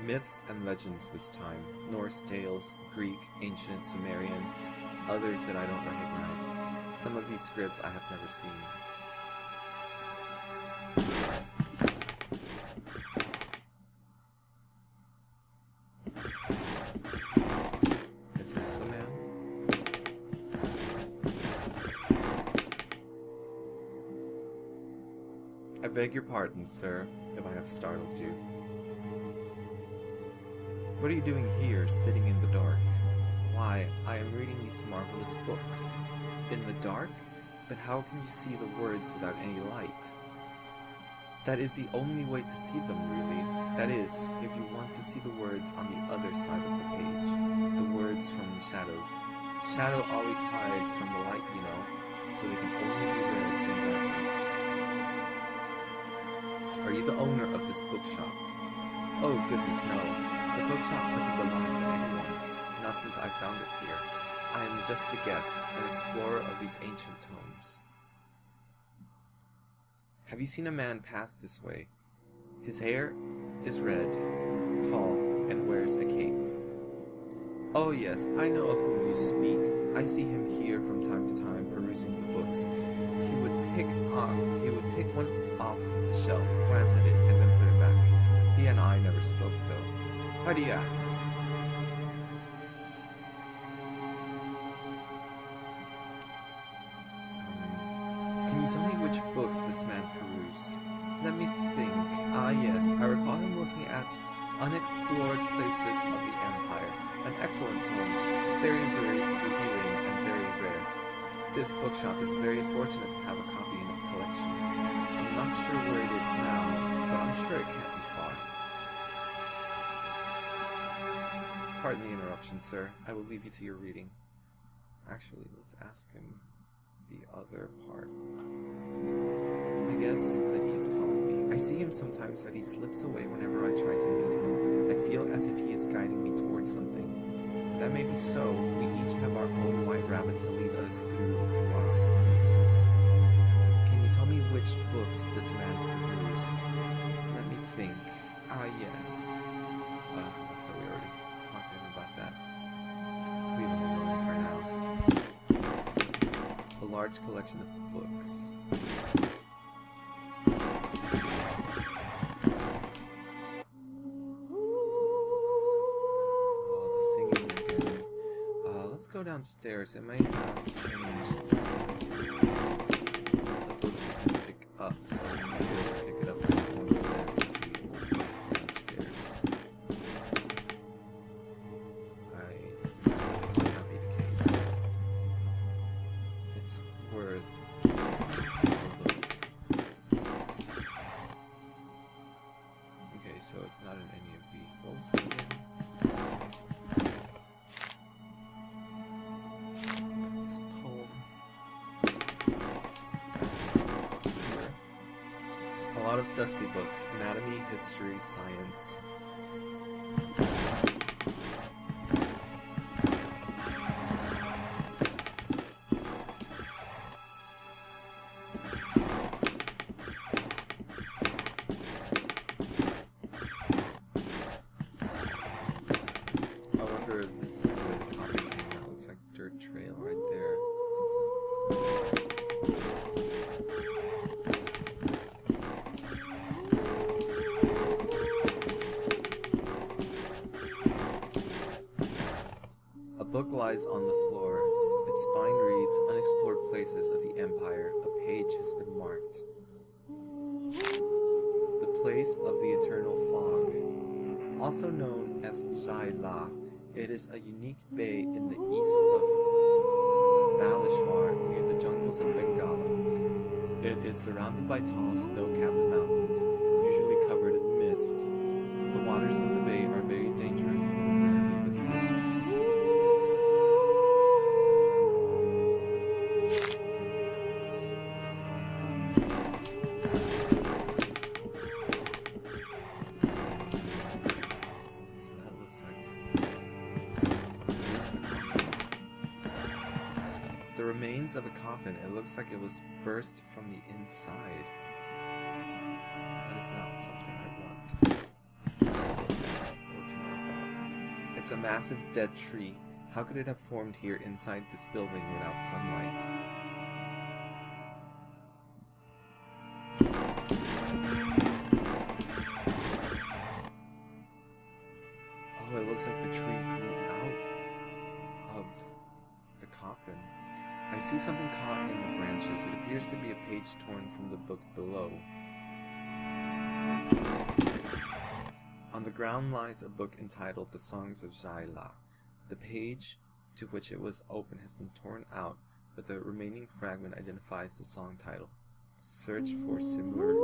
Myths and legends this time. Norse tales, Greek, ancient, Sumerian, others that I don't recognize. Some of these scripts I have never seen. Is this the man? I beg your pardon, sir, if I have startled you. What are you doing here, sitting in the dark? Why, I am reading these marvelous books. In the dark? But how can you see the words without any light? That is the only way to see them, really. That is, if you want to see the words on the other side of the page. The words from the shadows. Shadow always hides from the light, you know, so they can only be read in darkness. Are you the owner of this bookshop? Oh, goodness, no. The bookshop doesn't belong to anyone, not since I found it here. I am just a guest, an explorer of these ancient tomes. Have you seen a man pass this way? His hair is red, tall, and wears a cape. Oh yes, I know of whom you speak. I see him here from time to time perusing the books. He would pick one off the shelf, glance at it, and then put it back. He and I never spoke, though. Why do you ask? Can you tell me which books this man perused? Let me think. Ah, yes, I recall him looking at Unexplored Places of the Empire. An excellent tome, very, very revealing and very rare. This bookshop is very fortunate to have a copy in its collection. I'm not sure where it is now, but I'm sure it can't be far. Pardon the interruption, sir. I will leave you to your reading. Actually, let's ask him the other part. I guess that he's calling me. I see him sometimes, but he slips away whenever I try to meet him. I feel as if he is guiding me towards something. That may be so. We each have our own white rabbit to lead us through lost places. Can you tell me which books this man perused? Let me think. Ah, yes. So we already talked to him about that. Let's leave him alone for now. A large collection of books. Go downstairs. It might have changed the books you can pick up, so I might be able to pick it up from one set of the books downstairs. That might not be the case, but it's worth a look. Okay, so it's not in any of these. What was this again? A lot of dusty books. Anatomy, history, science. I wonder if this is a good copy. That looks like dirt trail right there. A book lies on the floor. Its spine reads, Unexplored Places of the Empire. A page has been marked. The place of the eternal fog. Also known as Jaila, it is a unique bay in the east of Balishwar near the jungles of Bengala. It is surrounded by tall, snow-capped mountains, usually covered in mist. The waters of the bay are very dangerous and rarely visited. The remains of a coffin. It looks like it was burst from the inside. That is not something I want to know about. It's a massive dead tree. How could it have formed here inside this building without sunlight? Oh, it looks like the tree grew out of the coffin. I see something caught in the branches. It appears to be a page torn from the book below. On the ground lies a book entitled The Songs of Jaila. The page to which it was open has been torn out, but the remaining fragment identifies the song title. Search for Simurg.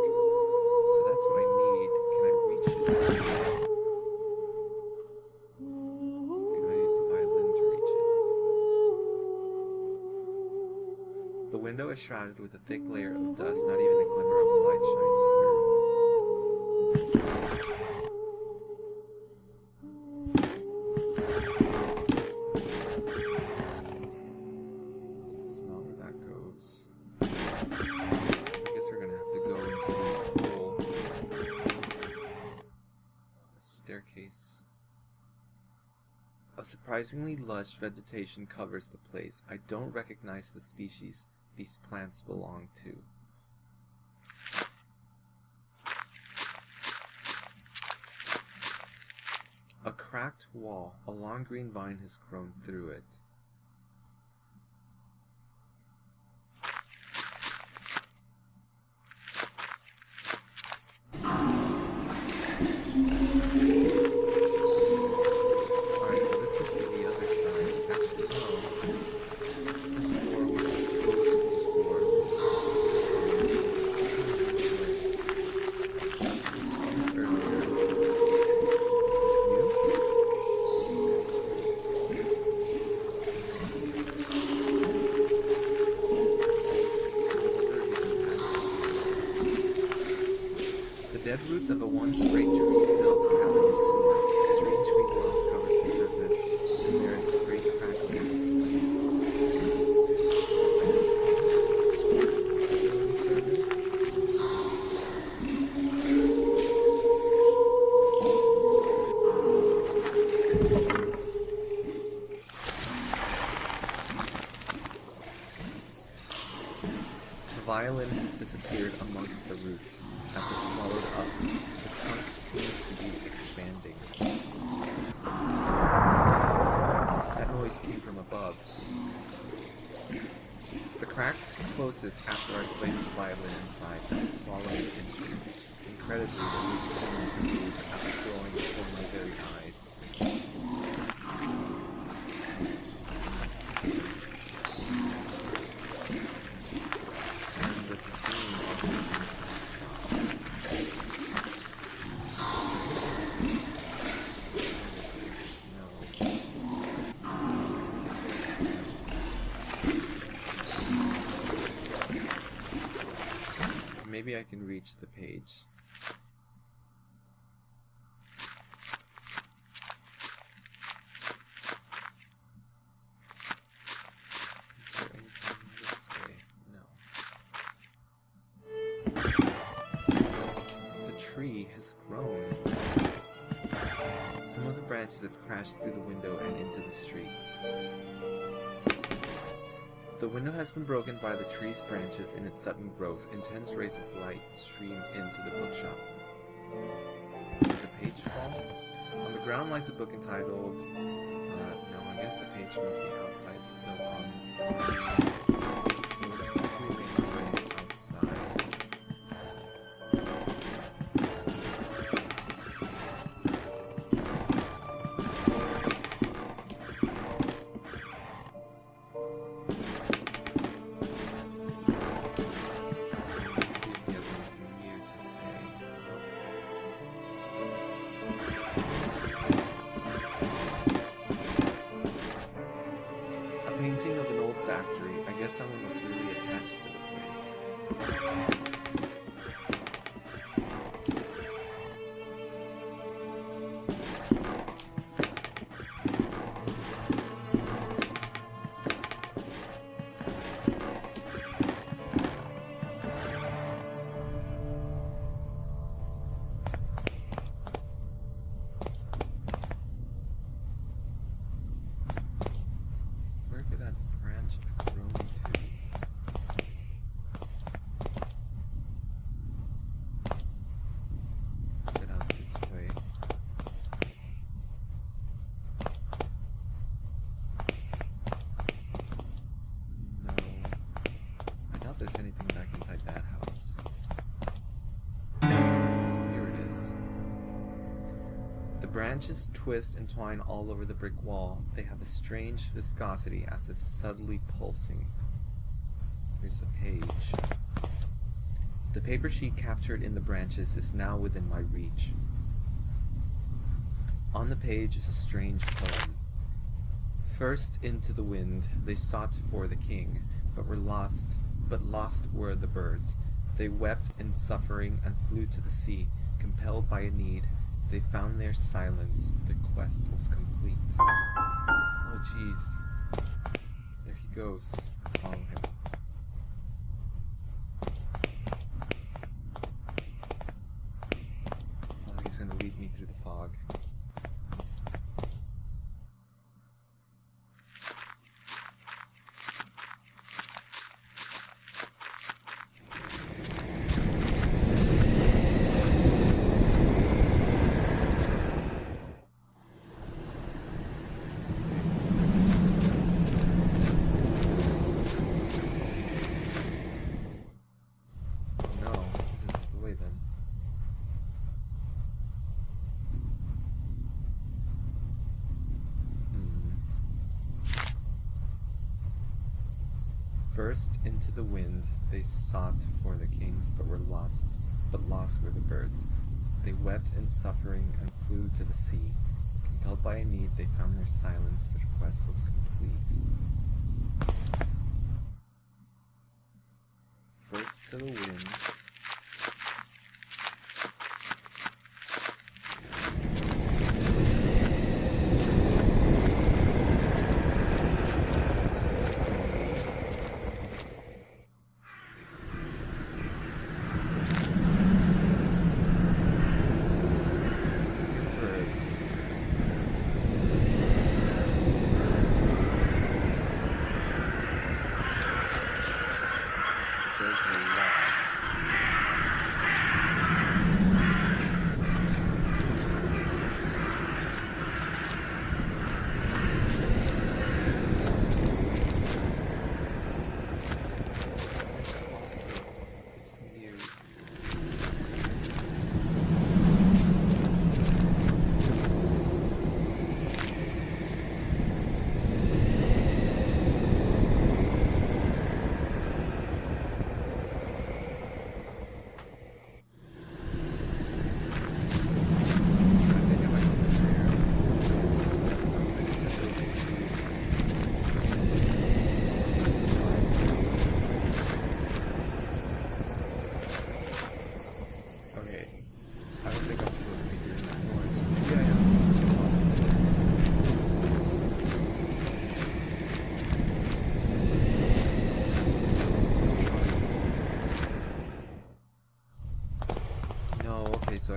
So that's what I need. Can I reach it? Can I use the violin to reach it? The window is shrouded with a thick layer of dust. Not even a glimmer of light shines through. That's not where that goes. I guess we're gonna have to go into this hole. Staircase. A surprisingly lush vegetation covers the place. I don't recognize the species these plants belong to. A cracked wall. A long green vine has grown through it. roots of a once great tree-filled cavern soar. A strange green moss covers the surface, and there is a great crackling display. The violin has disappeared amongst the roots. As it swallowed up, the trunk seems to be expanding. That noise came from above. The crack closes after I place the violin inside as it swallows the instrument. Incredibly, the roots seem to move as it's growing before my very eyes. Maybe I can reach the page. Is there anything this way? No. The tree has grown. Some of the branches have crashed through the window and into the street. The window has been broken by the tree's branches in its sudden growth. Intense rays of light stream into the bookshop. Did the page fall? On the ground lies a book entitled... no, I guess the page must be outside still on... So let's quickly make our way outside. Painting of an old factory. I guess someone was really attached to the place. There's anything back inside that house. Here it is. The branches twist and twine all over the brick wall. They have a strange viscosity as if subtly pulsing. Here's a page. The paper sheet captured in the branches is now within my reach. On the page is a strange poem. First into the wind they sought for the king, but lost were the birds. They wept in suffering and flew to the sea. Compelled by a need, they found their silence. The quest was complete. Oh jeez. There he goes. Let's follow him. Oh, he's gonna lead me through the fog. First into the wind they sought for the kings, but lost were the birds. They wept in suffering and flew to the sea. Compelled by a need, they found their silence. The quest was complete. First to the wind.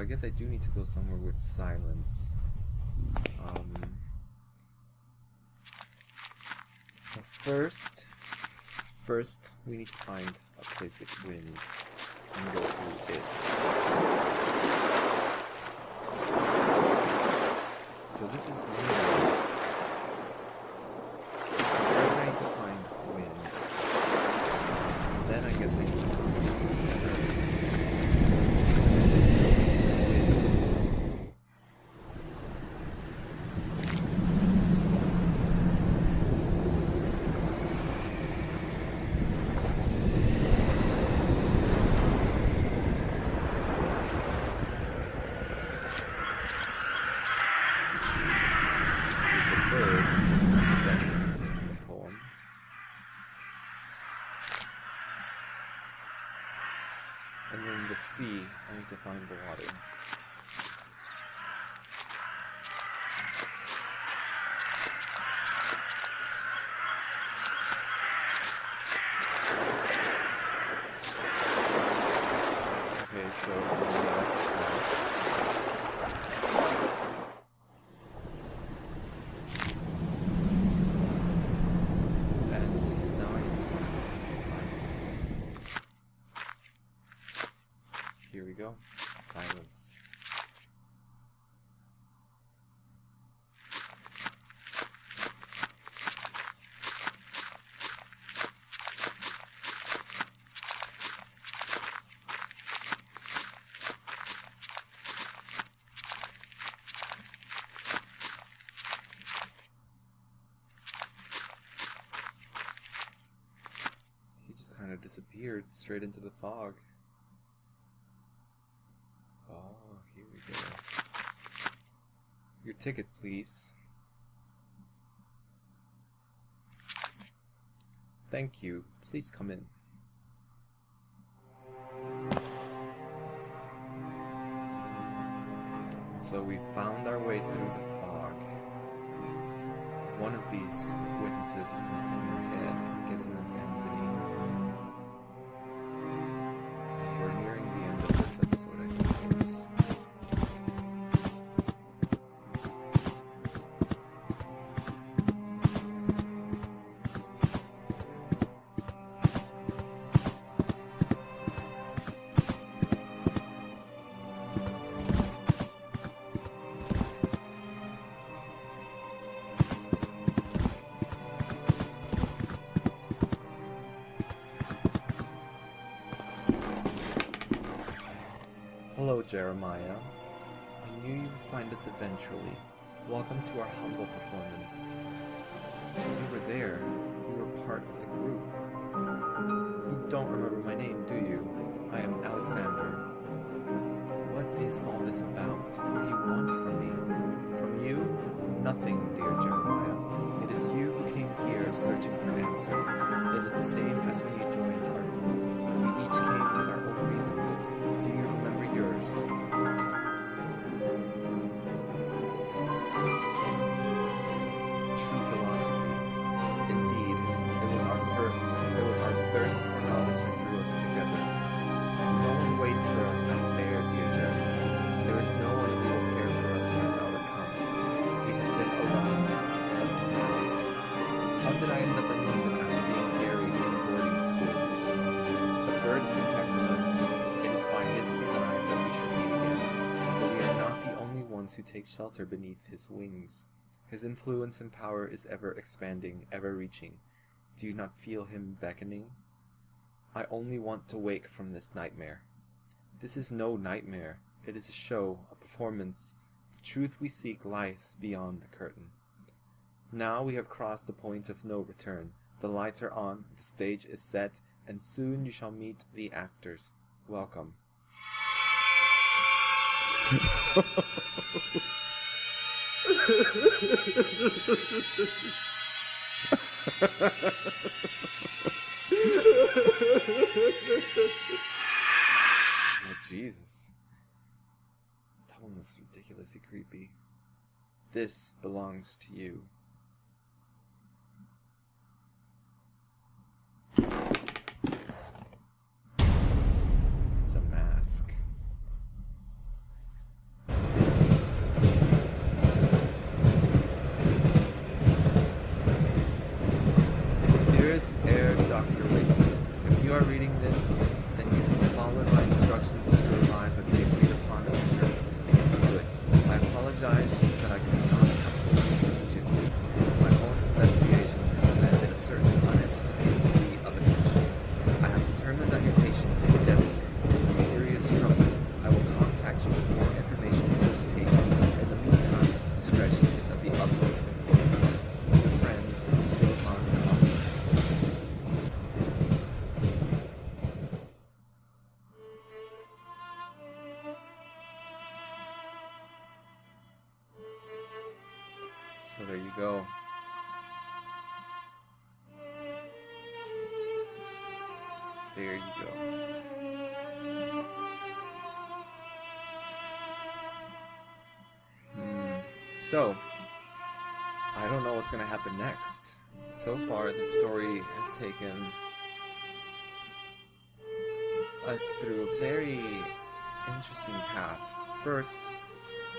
I guess I do need to go somewhere with silence. So first we need to find a place with wind and go through it. So this is new. So first I need to find wind. Then I guess I need to find and then the sea, I need to find the water. Okay, so and now I need to find the silence. Here we go. Silence. He just kind of disappeared straight into the fog. Oh, here we go. Your ticket, please. Thank you. Please come in. So we found our way through the fog. One of these witnesses is missing their head. I'm guessing that's Anthony. We're nearing the end of this episode, I suppose. Hello, Jeremiah. I knew you would find us eventually. Welcome to our humble performance. You were there. You were part of the group. You don't remember my name, do you? I am Alexander. What is all this about? What do you want from me? From you? Nothing, dear Jeremiah. It is you who came here searching for answers. It is the same as when you joined our group. We each came with our own reasons. Do you remember yours? True philosophy. Indeed, it was our thirst for knowledge that drew us together. No one waits for us out there, dear Jeremiah. There is no one who will care for us when our hour comes. We have been alone until now. How did I end up in London after being buried in boarding school? The bird protects us. It is by his design that we should meet again. But we are not the only ones who take shelter beneath his wings. His influence and power is ever expanding, ever reaching. Do you not feel him beckoning? I only want to wake from this nightmare. This is no nightmare. It is a show, a performance. The truth we seek lies beyond the curtain. Now we have crossed the point of no return. The lights are on, the stage is set, and soon you shall meet the actors. Welcome. Oh, Jesus. That one was ridiculously creepy. This belongs to you. It's a mask. Dearest Heir Dr. Wakefield, if you are reading this, then you can follow my instructions to arrive at the agreed upon address. Good. I apologize that I could not come home immediately. My own investigations have demanded a certain unanticipated degree of attention. I have determined that your patient, Devitt, is in serious trouble. I will contact you with more information post haste. In the meantime, discretion is of the utmost importance. Your friend, Johann Kaufman. So there you go. There you go. So, I don't know what's going to happen next. So far, the story has taken us through a very interesting path. First,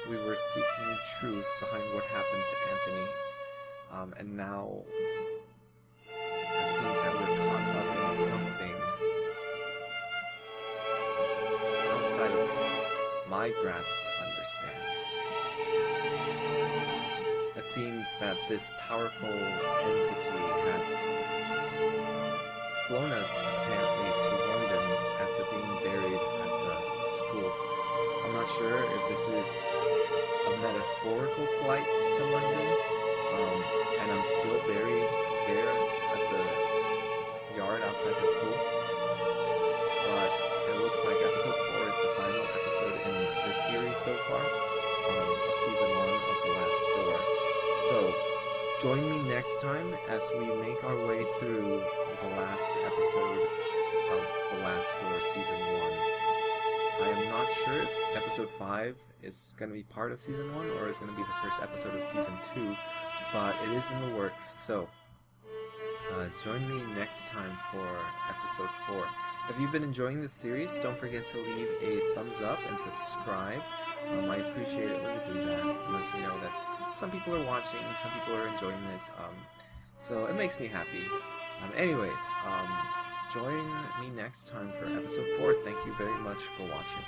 we were seeking truth behind what happened to Anthony, and now it seems that we're caught up in something outside of my grasp to understand. It seems that this powerful entity has flown us apparently to London after being buried at the school. I'm not sure if this is a metaphorical flight to London, and I'm still buried there at the yard outside the school. But it looks like episode 4 is the final episode in this series so far, of season 1 of The Last Door. So, join me next time as we make our way through the last episode of The Last Door Season 1. I am not sure if episode 5 is going to be part of Season 1 or is going to be the first episode of Season 2, but it is in the works, so join me next time for episode 4. If you've been enjoying this series, don't forget to leave a thumbs up and subscribe. I appreciate it when you do that. It lets me know that some people are watching, some people are enjoying this, so it makes me happy. Anyways, join me next time for episode 4. Thank you very much for watching.